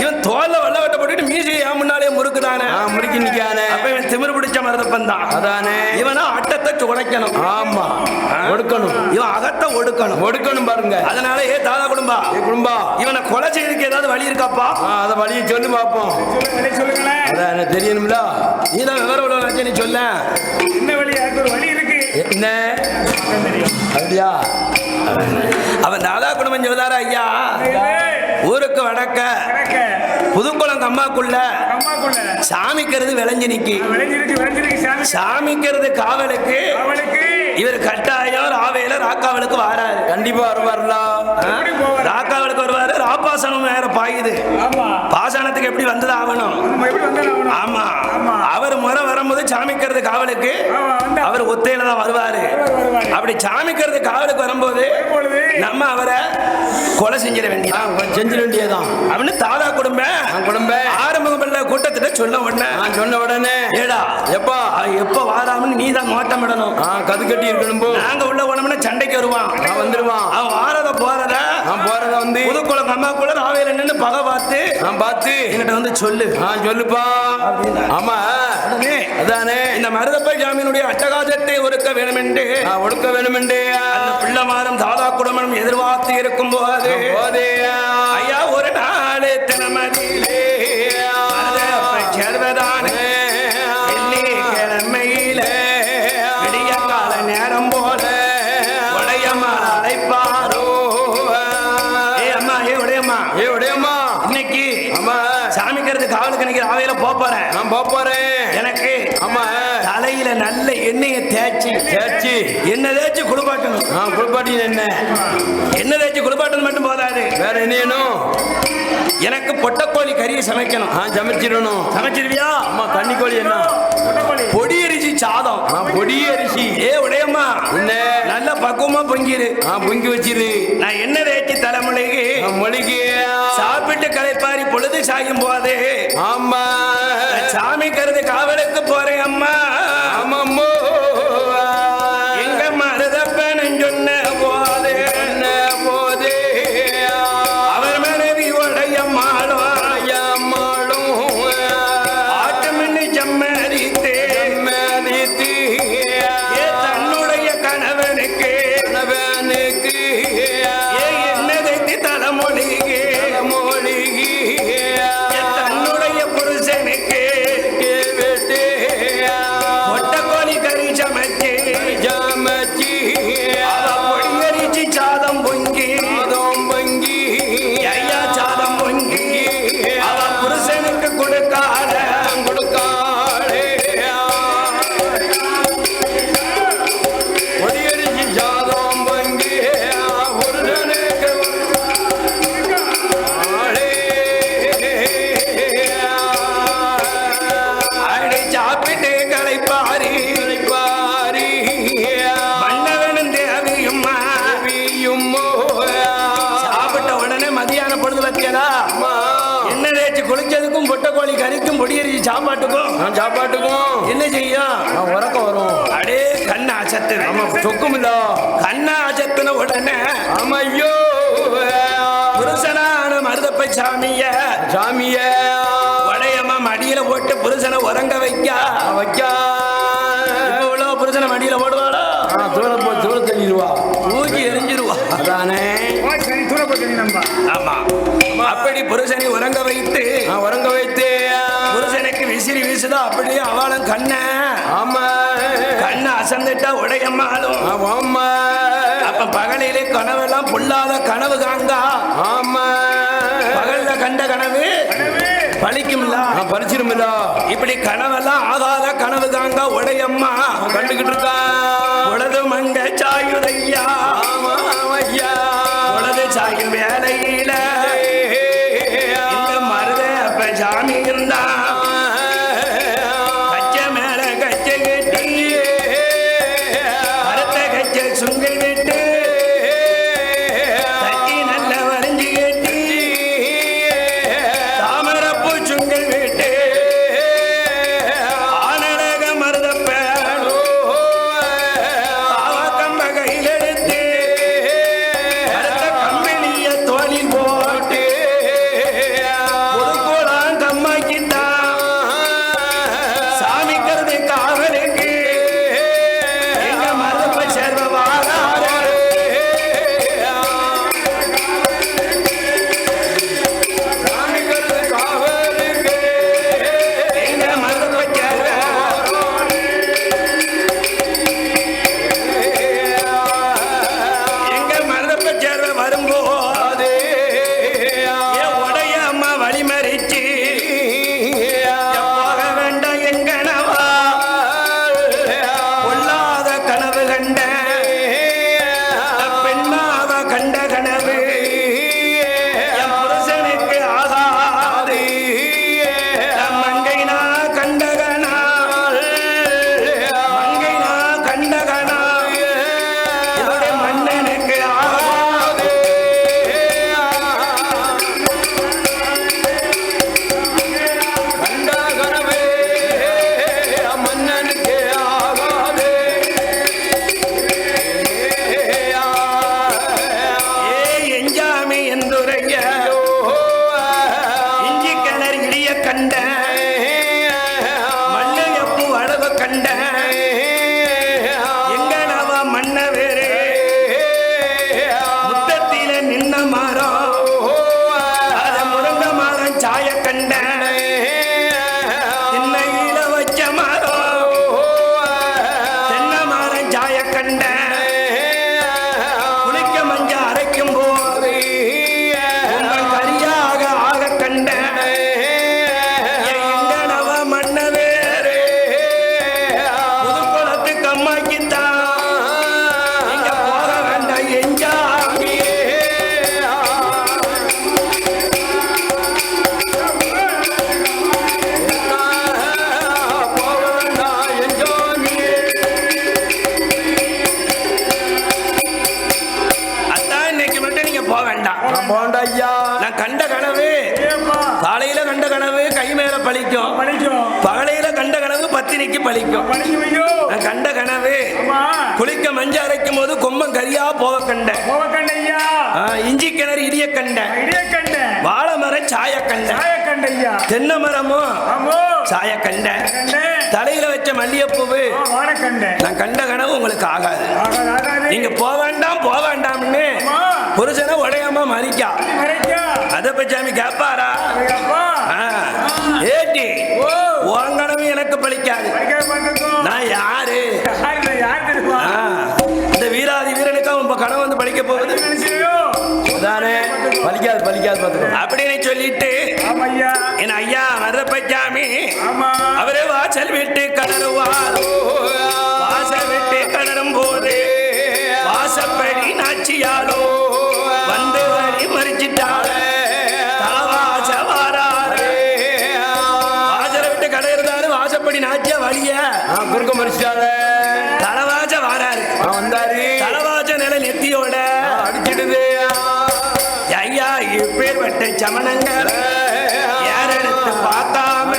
இவன் தோல்ல வெள்ள வெட்ட போட்டுட்டு மீசையை ஏன் முன்னாலே முறுக்குதானே, முறுக்கி நிக்கானே. அப்ப இவன் திமிர் பிடிச்ச மருதப்பன் தான். அதானே இவனா அட்டத்தை உடைக்கணும். ஆமா ஒடுக்கணும். இவன் அகத்தை ஒடுக்கணும். ஒடுக்கணும் பாருங்க. அதனால ஏ தாதா குடும்பா, குடும்பா இவனை கொலை செய்யறதுக்கு ஏதாவது வழி இருக்காப்பா? அத வழியை சொல்லி பார்ப்போம். அதான் தெரியணும்ல. நீதான் விவரம் உள்ள நீ சொல்ல. என்ன வழி? அதுக்கு ஒரு வழி இருக்கு. என்ன அப்படியா? அவன் தாதா குடும்பம் சொல்லுதாரா ஐயா, ஊருக்கு வடக்க புதுக்குளம் கம்மாக்குள்ள சாமிக்கிறது விளைஞ்சு நிக்கி. சாமிக்கிறது காவலுக்கு இவர் கட்டாயம் ராவையில ராக்காவலுக்கு வராரு. கண்டிப்பா வருவார்ல. ராக்காவலுக்கு வருவாரு. ராப்பாசனம் வேற பாயுது. பாசனத்துக்கு எப்படி வந்தது ஆகணும். ஆமா அவர் முறை வரும்போது சாமிக்கிறது காவலுக்கு அவர் ஒத்தையில தான் வருவாரு. அப்படி சாமிக்கிறது காவலுக்கு வரும்போது நம்ம அவரை கொலை செஞ்சிட வேண்டியதான் அப்படின்னு தாதா குடும்பம் ஆரம்பம் கூட்டத்திட்ட சொன்ன உடனே சொன்ன உடனே ஏடா எப்பா எப்ப வாராமன்னு நீ தான் நோட்டம் விடணும். கது கட்டி இருக்கணும். நாங்க உள்ள உடம்புனா சண்டைக்கு வருவான். வந்துருவான். அவன் வாரத போறத வந்து புதுக்குளம் அம்மாக்குள்ள ராவையில நின்று பகை பார்த்து பார்த்து என்கிட்ட வந்து சொல்லு. சொல்லுப்பா. ஆமா அதானே இந்த மருதப்பை ஜாமீனுடைய அட்டகாசத்தை ஒடுக்க வேண்டும் என்று பிள்ளைமாரும் தாதா குடும்பம் எதிர்பார்த்து இருக்கும் போது ஐயா ஒரு நாள் தினமதியிலே சேர்வதான வெள்ளிக்கிழமையில விடியங்கால நேரம் போல உடையம்மா அழைப்பாரோ. ஏ அம்மா, ஏ உடையம்மா, இன்னைக்கு சாமிக்கிறது காவலுக்கு இன்னைக்கு ராவையில போறேன். நான் போறேன். எனக்கு தலையில நல்ல எண்ணெயை தேய்ச்சி எண்ணெய் தேய்ச்சி குளிப்பாட்டணும். குளிப்பாட்டி எண்ணெய் தேய்ச்சி குளிப்பாட்டணும் மட்டும் போதாது, வேற என்ன? எனக்கு பொட்டக்கோழி கறியை சமைக்கணும். சமைச்சிடணும். சமைச்சிருவியா? அம்மா கன்னிக்கோழி என்ன? பொடி அரிசி சாதம். பொடி அரிசி. ஏ உடையம்மா, என்ன நல்ல பக்குவமா பொங்கிரு. பொங்கி வச்சிரு. நான் எண்ணெய் தேய்ச்சி தலைமுறைக்கு மொழிக்கு சாப்பிட்டு களைப்பாரி பொழுது சாயும் போதே ஆமா சாமி கருது காவலுக்கு போறேன் அம்மா. ஆமாம்மோ எங்க மருதப்பன் சொன்ன போதே அவர் மனைவி உடையம்மாளும் ஆட்டு மின்னி சம்மதித்தே தன்னுடைய கணவனுக்கு என்னதை தலைமொழிக்கு தன்னுடைய புருஷனுக்கு பொட்டக்கோழி கறி சமைச்சு பொடியரிச்சு சாதம் பொங்கி ஐயா சாதம் பொங்கி அவ புருஷனுக்கு கொடுக்காத பொடியரிசி சாதம் பொங்கி புருஷனுக்கு சாப்பிட்டு களைப்பாரி மன்னவனும் தேவியும் சாப்பிட்ட உடனே மதியான பொழுது வச்சதா என்ன தேய்ச்சி குளிச்சதுக்கும் பொட்டக்கோழி கறிக்கும் பொடியரிசி சாப்பாட்டுக்கும் என்ன செய்யும்? உறக்கம் வரும். அடே கண்ண அசத்து. சொக்கும் இல்ல. கண்ண அசத்துன உடனே ஆமா ஐயோ புருஷனான மருதப்பை சாமிய உடையம்மா மடியில போட்டு புருஷனை உறங்க வைக்க இவ்வளவு புருஷனை மடியில போடுவாளா? தூர தள்ளிடுவா, தூக்கி எரிஞ்சிருவா. அதானே ஆமா அப்படி புருஷனை உறங்க வைத்து புருஷனுக்கு விசிறி வீசுதா அப்படியே அவளும் கண்ண அசந்துட்டா உடையம்மாலும். அப்ப பகலிலே கனவெல்லாம் பொல்லாத கனவு காங்கா. பகல்ல கண்ட கனவு பழிக்கும்ல, பறிச்சிருமில்ல. இப்படி கனவெல்லாம் ஆகாத கனவு காங்க உடையம்மா கண்டுகிட்டு இருக்கா. உடது மண்ட சாயுதையா ஐயா சாயும் வேலையில இந்த மருதப்ப சாமி இருந்தா கச்ச மேல கச்ச கட்டி கருத்த கச்ச சுங்கல் விட்டு தட்டி நல்ல வரைஞ்சி கட்டி தாமரப்பூ சுங்கல் விட்டு ஆனழக மருதப்ப கம்ப கையில் எடுத்து கருத்த கம்பெனிய தோளில் போட்டு புதுக்கோளான் கம்மாக்கித்தான் சாமி கருது காவலுக்கு எங்க மருதப்ப சேர்வ வாராரு சாமி கருது காவலுக்கு எங்க மருதப்ப சேர்வ எங்க மருதப்ப சேர்வ வரும்போது என் உடைய அம்மா வழிமறிச்சு போக வேண்டாம் எங்கனவா பொல்லாத கனவு கண்ட பெண்ணாவ கண்ட கனவு என் புருஷனுக்கு ஆகாது மங்கைனா கண்டகனா மங்கைனா கண்டகனா என்னுடைய மன்னனுக்கு ஆகாது கண்டகனவே மன்னனுக்கு ஆகாது எஞ்சாமி என்றுரைய இஞ்சி கிணறு இடிய கண்ட மல்லையப்பூ அளவு கண்ட எங்கனவ மன்ன வேறு முத்தத்தில நின்ன மரம் அத முருங்க மரம் சாய கண்ட திண்ணையில வச்ச மரம் தென்னை மரம் சாய கண்ட குளிக்க மஞ்ச அரைக்கும் போது உங்கள் கரியாக ஆக கண்ட எங்கனவ மன்ன வேறு புதுக்குளத்து கம்மாக்கித்தான் இங்க போக வேண்டாம் எஞ்சாமி போக வேண்டாம் எஞ்சாமி அதான் இன்னைக்கு மட்டும் நீங்க போக வேண்டாம் போண்டா ஐயா நான் கண்ட கனவு காலையில கண்ட கனவு கை மேல பழிக்கும் பகலையில கண்ட கனவு பத்தினிக்கு பழிக்கும் நான் கண்ட கனவு குளிக்க மஞ்ச அரைக்கும் போது கொம்பம் கரியா போக கண்ட இஞ்சி கிணறு இடிய கண்ட வாழை மரம் சாய கண்ட தென்னை மரமும் சாய கண்ட தலையில வச்ச மல்லிகைப்பூவு நான் கண்ட கனவு உங்களுக்கு ஆகாது நீங்க போக வேண்டாம்னு புருஷனை உடையாம மறிக்கா அத பச்சாமி கேப்பாரா ஏட்டி உன் கனவு எனக்கு பழிக்காது நான் யாரு இந்த வீராதி வீரனுக்கு அவன் கனவு வந்து படிக்க போகுது அதானே பலிக்காது பார்த்துக்கோ அப்படின்னு சொல்லிட்டு என் ஐயா மருதப்பச்சாமி அவரே வாசல் விட்டு கடருவார் வாசல் விட்டு கடரும் போது வாசப்படி நாச்சியாலோ வந்து வழி மறிச்சிட்டாள் தலவாச வாராரு வாசலை விட்டு கடை இருந்தாரு வாசப்படி நாச்சியா வழிய குறுக்க மறிச்சிட்டாரு தலவாச வாராரு வந்தாரு தலவாச நில நெத்தியோட அடிச்சிடுது ஐயா இப்பேற்பட்ட சமணங்கள் யாரெடுத்து பார்க்காம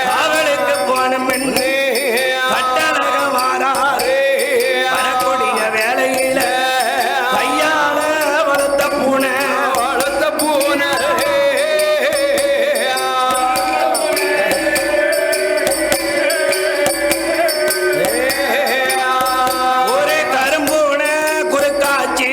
காவலுக்கு போன பெண்ணு கட்டழக வாராரு வரக்கூடிய வேலையில கையால வளர்த்த பூனை ஒரு கரும்பூனை குறுக்காச்சி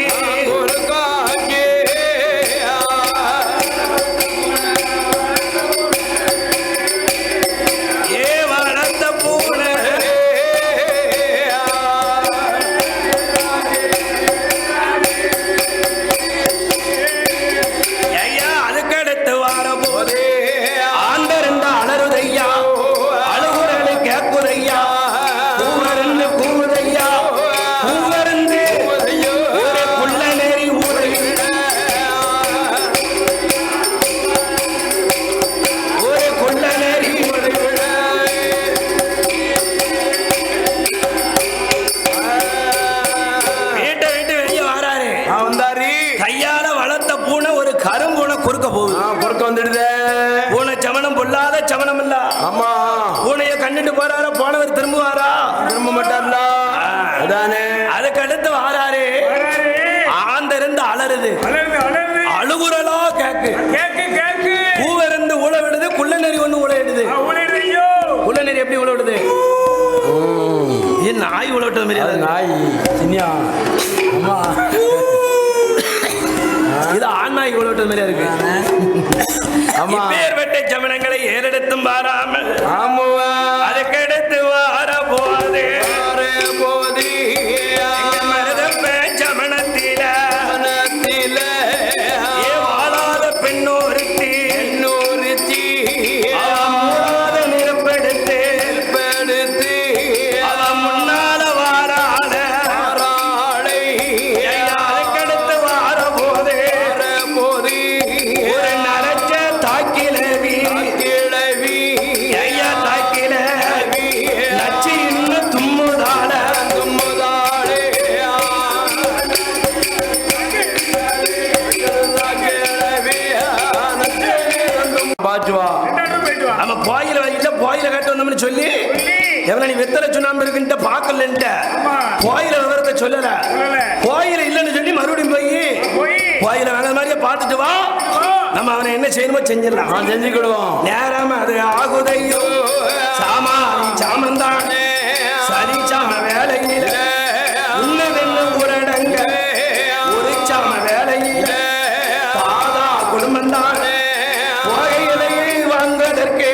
போறாரா? ஆமா. பூனைய கண்டுட்டு போறாரா? போனவர் திரும்புவாரா? திரும்ப மாட்டார்ல. அதானே. அதுக்கு அடுத்து வாராரு. ஆந்த இருந்து அலறுது, அழுகுறலா கேக்கு பூவிருந்து உழ விடுது. குள்ள நெறி ஒண்ணு உழ விடுது. குள்ள நெறி எப்படி உழ விடுது? இது நாய் உழ விட்டது மாதிரி. நாய் சின்னியா. அம்மா இது ஆண் நாய் உழ விட்டது மாதிரியா இருக்கு. பேர் வெட்ட சமணங்களை ஏறெடுத்தும் வாராமல் அதுக்கடுத்து வார போதே சொல்லி எவன நீ வெத்தலை சுண்ணாம்பு இருக்குன்ட்டு பாக்கலன்ட்ட கோயில விவரத்தை சொல்லல. கோயில இல்லைன்னு சொல்லி மறுபடியும் போய் கோயில வேற மாதிரியே பார்த்துட்டு வா. நம்ம அவனை என்ன செய்யணுமோ செஞ்சிடலாம், செஞ்சுக்கிடுவோம். நேராம அது ஆகுதையோ சாமா சாமந்தானே சரி சாம வேலையில உன்னதென்ன ஊரடங்க ஒரு சாம வேலையில பாதா குடும்பந்தானே கோயிலையை வாங்குவதற்கு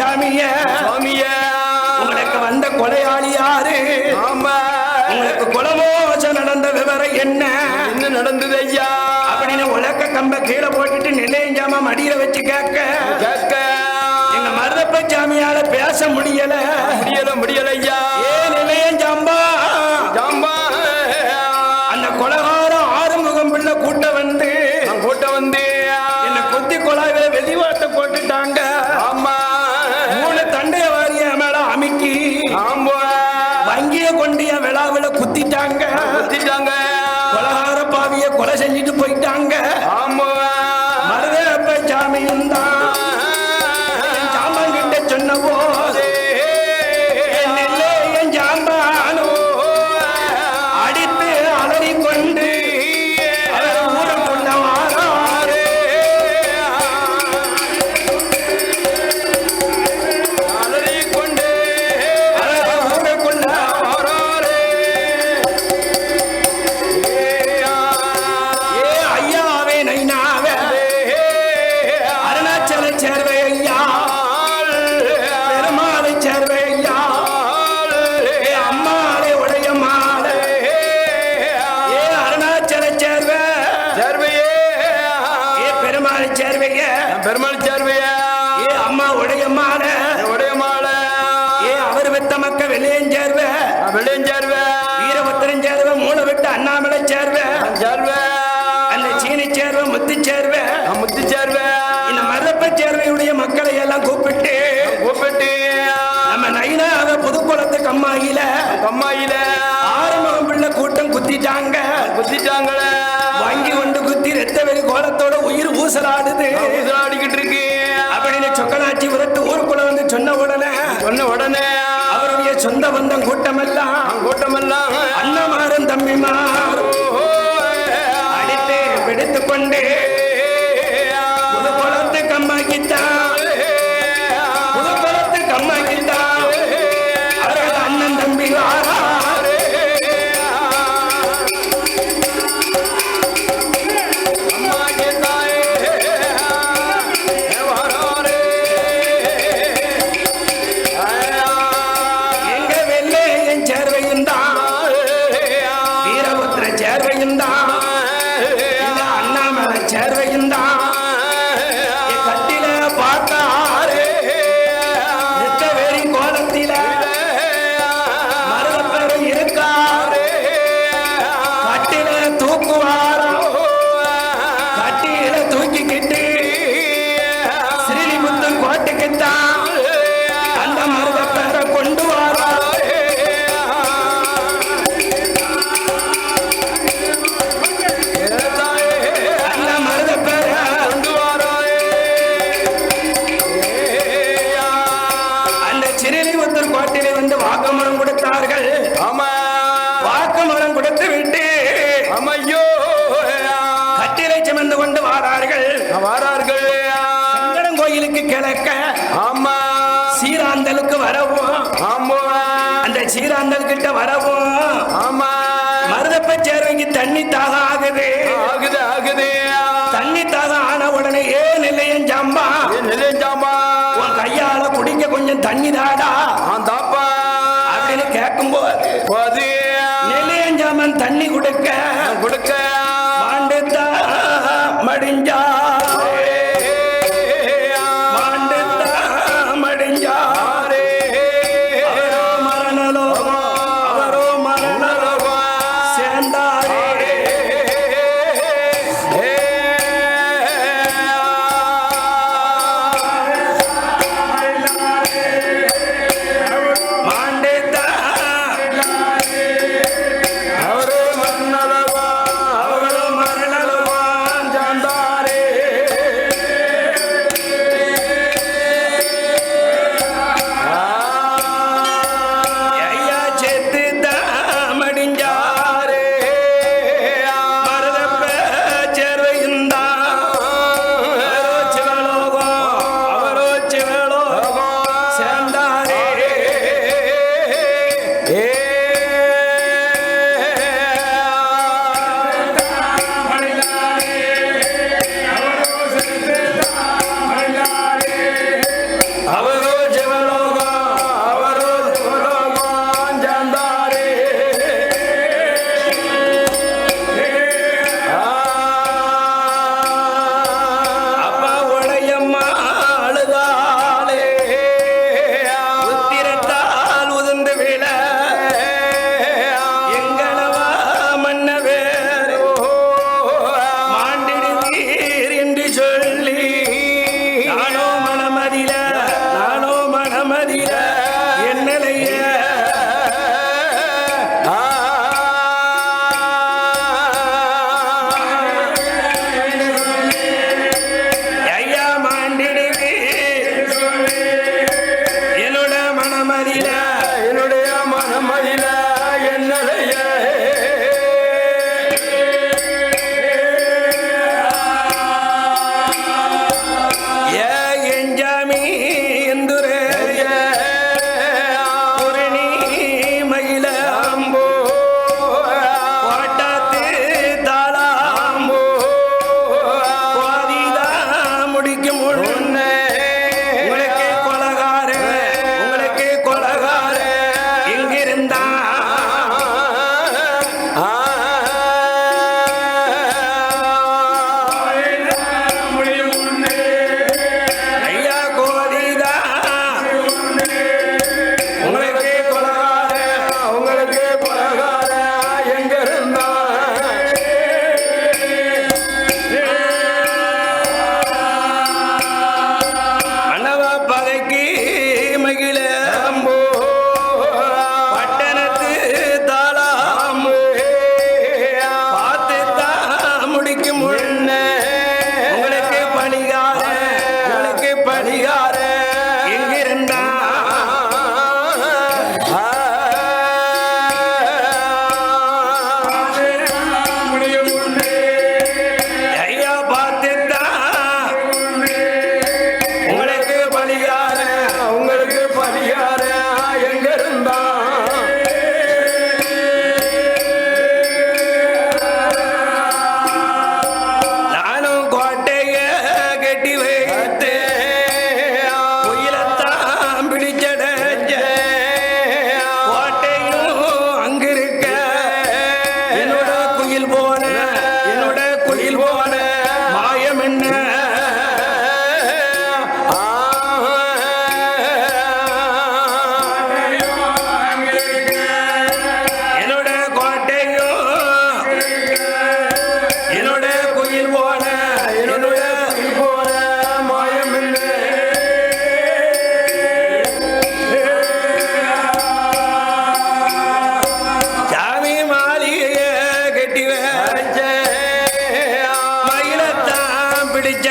சாமிய சுவாமிய உங்களுக்கு வந்த கொலையாளி யாரு? ஆமா உங்களுக்கு கொலமோசம் நடந்த விவரம் என்ன நடந்தது ஐயா அப்படின்னு உலக்க கம்ப கீழே போட்டுட்டு நிலையஞ்சாம மடியில வச்சு கேட்க எங்க மருதப்ப சாமியால பேச முடியல முடியல ஐயா ஏன் நிலையஞ்சாம்பா ஜாம்பா அந்த கொலகாரம் ஆறுமுகம் பிள்ளை கூட்ட வந்து என்ன கொத்தி கொலாவில வெளிவாட்ட போட்டுட்டாங்க. ஆமா 3 தண்டைய வாரிய மேல அமுக்கி ஆம்பா வங்கிய கொண்டிய விழாவில குத்திட்டாங்க. கொலகார பாவிய கொலை செஞ்சுட்டு போயிட்டாங்க. ஆமா மருதப்ப சாமியும் தான் சாமான் கிட்ட சொன்ன போது நெல்லையன் சாம்பானோ அடித்து அலறி கொண்டு ஊருக்குள்ள வாராரு. அலறி கொண்டு ஊருக்குள்ள ஏ ஐயாவே நைனாவே அருணாச்சல சேர்வை ஐயா பெருமாளை சேர்வை ஐயா ஏ அம்மாளை உடைய மாலை ஏ அருணாச்சல சேர்வை ஏ பெருமாளை சேர்வைய பெருமாள் சேர்வையா ஏ அம்மா உடைய மாலை உடைய மாலை ஏ அவர் வெத்த மக்க வெளியன் சேர்வை வெள்ளையஞ்சேர்வை வீரபத்திரன் சேர்வை மூணு விட்டு அண்ணாமலை சேர்வை சேர்வை அந்த சீனி சேர்வை முத்து சேர்வை முத்து சேர்வை இந்த மரப்ப சேர்வையுடைய மக்களை எல்லாம் கூப்பிட்டு நம்ம நைனாவ புதுக்குளத்து கம்மாயில ஆறுமுகம் பிள்ளை கூட்டம் குத்திட்டாங்க. வாங்கி கொண்டு குத்தி ரத்த வெளி கோலத்தோட உயிர் ஊசலாடுது ஆடிக்கிட்டு இருக்கு அப்படின்னு சொக்கனாச்சி விரட்டு ஊருக்குள்ள வந்து சொன்ன உடனே அவருடைய சொந்த பந்தம் கூட்டமெல்லாம் அண்ணமாரும் தம்பிமாரும் அடித்து பிடித்து கொண்டு புதுக்குளத்து கம்மாக்கித்தான் அவர்கள் அண்ணன் தம்பி வாராரு. எங்க வெள்ளையன் சேர்வையும் தான் வீரபுத்திர சேர்வையும் தான் இந்த அண்ணாமலை சேர்வையும் தான் கட்டில பார்த்தாரு நித்த வெறி கோலத்தில மருதப்பேரும் இருக்காரு கட்டில தூக்குவாரோ கட்டில தூக்கிக்கிட்டு ஸ்ரீலிபுத்தன் கோட்டைக்குத்தான் அந்த மருதப்பேரை கொண்டு வாரோ அந்த மருதப்பேரை அந்த ஸ்ரீலிபுத்தன் கோட்டையில வந்து வாக்குமூலம் கொடுத்தார்கள். வாக்குமூலம் கொடுத்து விட்டு கட்டிலை சுமந்து கொண்டு வாரார்கள். சங்கரன் கோயிலுக்கு கிழக்க சீராந்தலுக்கு வரவும் அந்த சீராந்தல் கிட்ட வரவும் மருதப்ப சேர்வைக்கு தண்ணி தாக ஆகுது. தண்ணி தாக ஆன உடனே ஏன் நிலையன் ஜாம்பா உன் கையால குடிக்க கொஞ்சம் தண்ணி தாடா அப்படின்னு கேட்கும் போது நிலையன் ஜாமன் தண்ணி கொடுக்க மாண்டுத்தா மடிஞ்சா அவரோ மரணலோ சேர்ந்தாரே. மாண்டேத்தா அவரோ மரணலோ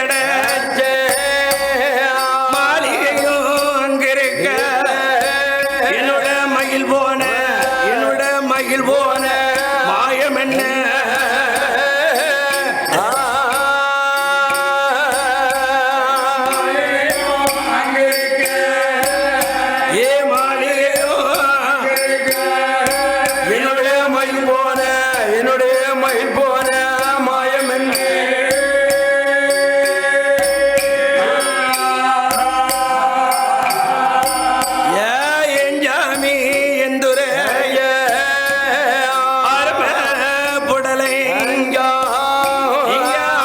கிடைச்ச மாளிகையும் அங்கிருக்க என்னோட மயில் போன மாயம் என்ன ஏ மாளிகையோ என்னுடைய மயில் போன மாயம் என்ன எஞ்சாமி எந்துரே புடலை இங்க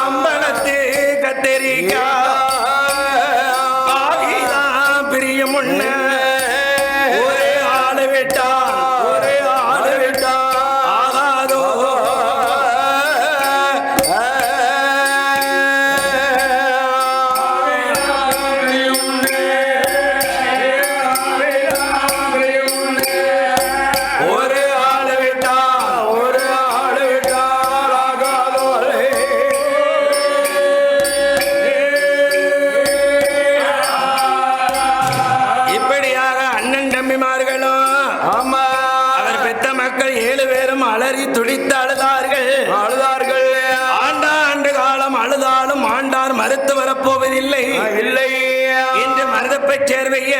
அம்பலத்து கத்தரிக்கா ஆகிதான் பிரியம் முன்ன ஒரே ஆளு விட்டா ஆகாதோ ஒரு ஆளு விட்டா ஆகாதோ இப்படியாக அண்ணன் தம்பிமார்களும் ஆமா அவர் பெத்த மக்கள் 7 பேரும் அலறி துடித்து அழுதார்கள் ஆண்டு காலம் அழுதாலும் ஆண்டார் மறுத்து வரப்போவதில்லை இல்லை இன்று மருதப்பை சேர்வைய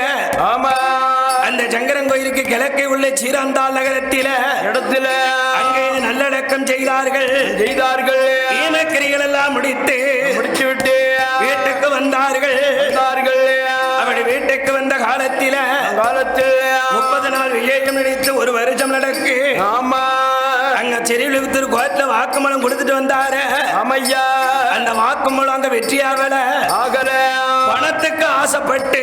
ஆமா அந்த சங்கரங்கோயிலுக்கு கிழக்கே உள்ள சீராந்தாள் நகரத்தில இடத்துல அங்கே நல்லடக்கம் செய்தார்கள் ஈமக்கிரிகள் எல்லாம் முடித்து விட்டு வீட்டுக்கு வந்தார்கள் அப்படி வீட்டுக்கு வந்த காலத்தில் 30 நாள் விஜயம் நினைத்து 1 வருஷம் நடக்கு ஆமா அங்க செரிவிழுத்தூர் கோயில வாக்குமூலம் கொடுத்துட்டு வந்தாரு ஆமையா அந்த வாக்குமூலம் அங்க வெற்றியாகல பணத்துக்கு ஆசைப்பட்டு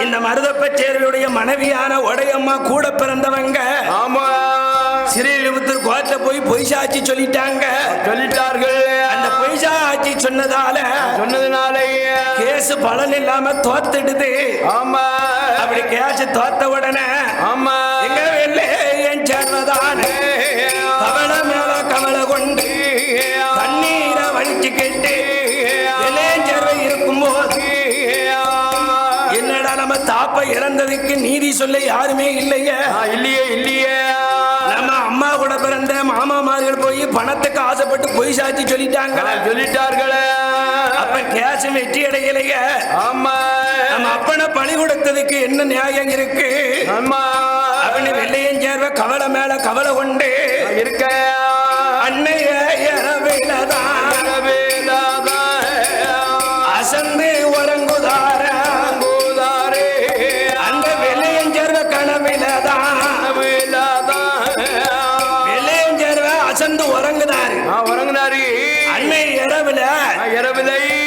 இந்த மருதப்ப சேர்வையுடைய மனைவியான உடையம்மா கூட பிறந்தவங்க ஆமா சிறிலிபுத்தூர் கோயில போய் பொய் சாட்சி சொல்லிட்டார்கள் அந்த பொய் சாட்சி சொன்னதுனால கேஸ் பலன் இல்லாம தோத்துடுது ஆமா அப்படி கேஸ் தோத்த உடனே ஆமா எங்க வெள்ளே என் சேர்வதானே கவலை மேல கவலை கொண்டு தண்ணீரை வலிச்சுக்கிட்டு வெள்ளையஞ்சேர்வை இருக்கும்போது என்னடா நம்ம தாப்ப இறந்ததுக்கு நீதி சொல்ல யாருமே இல்லையே நம்ம அம்மா கூட பிறந்த மாமாமார்கள் போய் பணத்துக்கு ஆசைப்பட்டு பொய் சாட்சி சொல்லிட்டாங்களே அப்ப கேஸ் வெற்றி அடையலையே ஆமா நம்ம அப்பனை பழி கொடுத்ததுக்கு என்ன நியாயம் இருக்கு ஆமா அவனு வெள்ளையஞ்சேர்வை கவலை மேல கவலை கொண்டு இருக்க அன்னைய இரவிலதான் அசந்து உறங்குதார அந்த வெள்ளையஞ்சேர்வை கனவிலதான் வெள்ளையஞ்சேர்வை அசந்து உறங்குதாரு அன்னை இரவில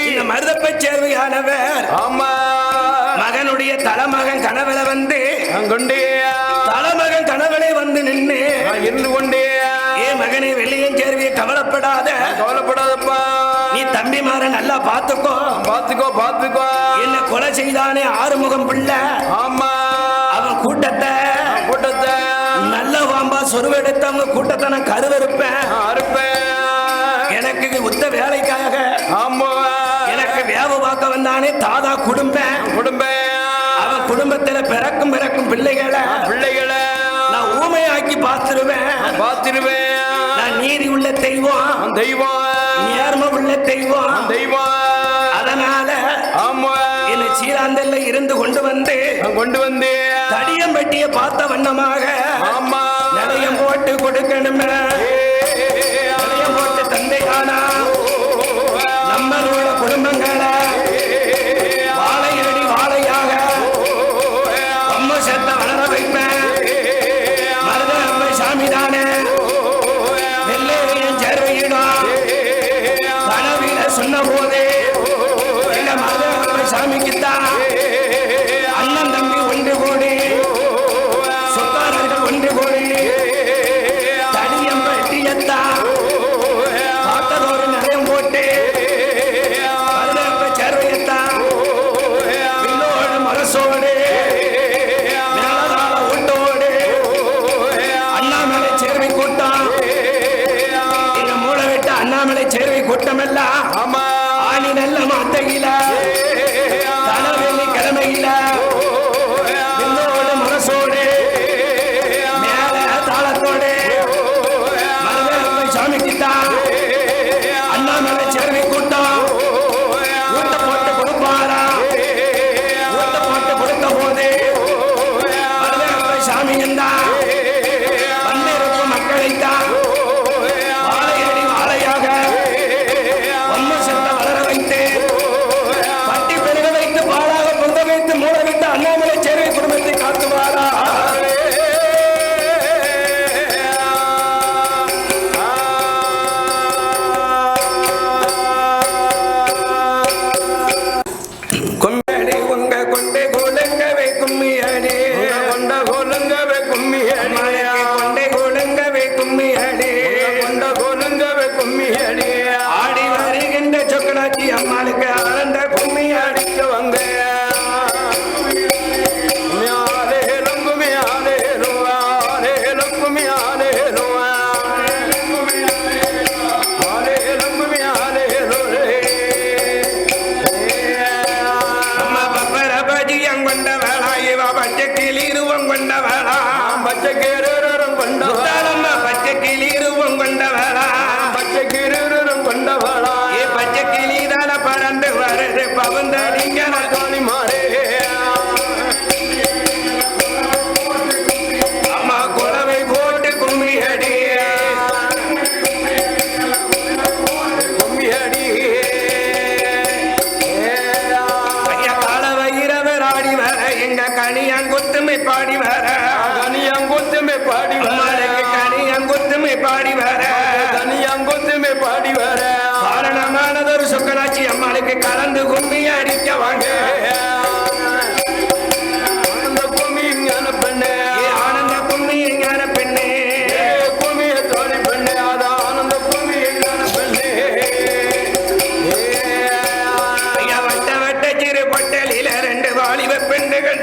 இந்த மருதப்பை சேர்வையானவர் ஆமா மகனுடைய தலைமகன் கனவுல வந்து தலைமகன் கனவுல வந்து நின்று இருந்து கொண்டே ஏ மகனே வெள்ளையஞ்சேர்வையை கவலைப்படாதப்பா நீ தம்பிமார நல்லா பாத்துக்கோ என்ன கொலை செய்தானே ஆறுமுகம் பிள்ளை ஆமா அவன் கூட்டத்தை நல்ல வாம்பா சொருவெடுத்தவங்க கூட்டத்தை நான் கருவறுப்பேன் எனக்கு உத்த வேலைக்காக ஆமா எனக்கு வேவ பார்க்க வந்தானே தாதா குடும்பம் அவன் குடும்பத்துல பிறக்கும் பிள்ளைகளை நான் ஊமையாக்கி பார்த்துருவேன் நான் நீதி உள்ள தெய்வம் நேர்ம உள்ள தெய்வம் அதனால என்னை சீராந்தல்ல இருந்து கொண்டு வந்து தடியம்பட்டிய பார்த்த வண்ணமாக நிலையம் போட்டு கொடுக்கணுமே நிலையம் போட்டு தந்தையானா நம்மளோட குடும்பங்களை வாழையாக அம்மா சேர்த்த வளர வைப்பேன் மருத அம்மை சாமி தானே வெள்ளையன் சேர்வையிடும் கனவில சொன்ன போதே எங்க மருத அம்மை சாமிக்குத்தான் அண்ணன் தம்பி ஒன்று கூடி சொத்தாரர்கள் ஒன்று கூடி தடியம்பட்டியத்தான் பார்த்ததோடு நயம் போட்டு மருத சேர்வையத்தான் வில்லோடு மரசோடு மேலதாள ஓட்டோடு அண்ணாமலை சேர்வை கூட்டம் எங்க மூளை விட்டு அண்ணாமலை சேர்வை கூட்டம் எல்லாம் கார்த்தையில தனவெள்ளி கிழமையில மனசோடு மேல தாளத்தோடு சாமிக்குத்தான் அண்ணாமலை சேர்வை கூட்டம் ஊட்ட போட்டு கொடுப்பாரா ஊட்ட போட்டு கொடுத்த போது சாமி என்றான் வந்திருக்கும் மக்களைத்தான் வாழையடி வாழையாக ஒன்னு சென்ற வளர வைத்து பட்டி பெருக வைத்து பாலாக பொங்க வைத்து மூட வைத்து அண்ணாமலை சேர்வை குடும்பத்தை காத்துவாரா கும்மியடி உங்க கொண்டே கோலங்கவே கும்மியடி கொண்ட கோலங்கவே கும்மியடி கொண்டே கோலங்கவே கும்மியடி கொண்ட கோலங்கவே கும்மியடி ஆடி வருகின்ற சொக்கலாச்சி அம்மாளுக்கு ஆனந்த கும்மி அடிக்க வந்த அம்மா குலவை போட்டு கும்மி அடி கும்மி அடி காலவ இரவர் ஆடி வர எங்க கனியங்குத்துமை பாடி வர கனியங்குத்துமை பாடி வர கனியங்குத்துமை பாடி வர கனியங்குத்துமை பாடி வர காரணமானதொரு சொக்கலாச்சி அம்மாளுக்கு கலந்து கும்மி அடிக்க வாங்க ஆனந்த கும்மி ஞான பெண்ணே ஆனந்த கும்மி ஞான பெண்ணே கும்மிய தோழி பெண்ணே அது ஆனந்த கும்மி ஞான பெண்ணே ஐயா வட்ட வட்ட சிறு பட்டலில ரெண்டு வாலிப பெண்ணுகள்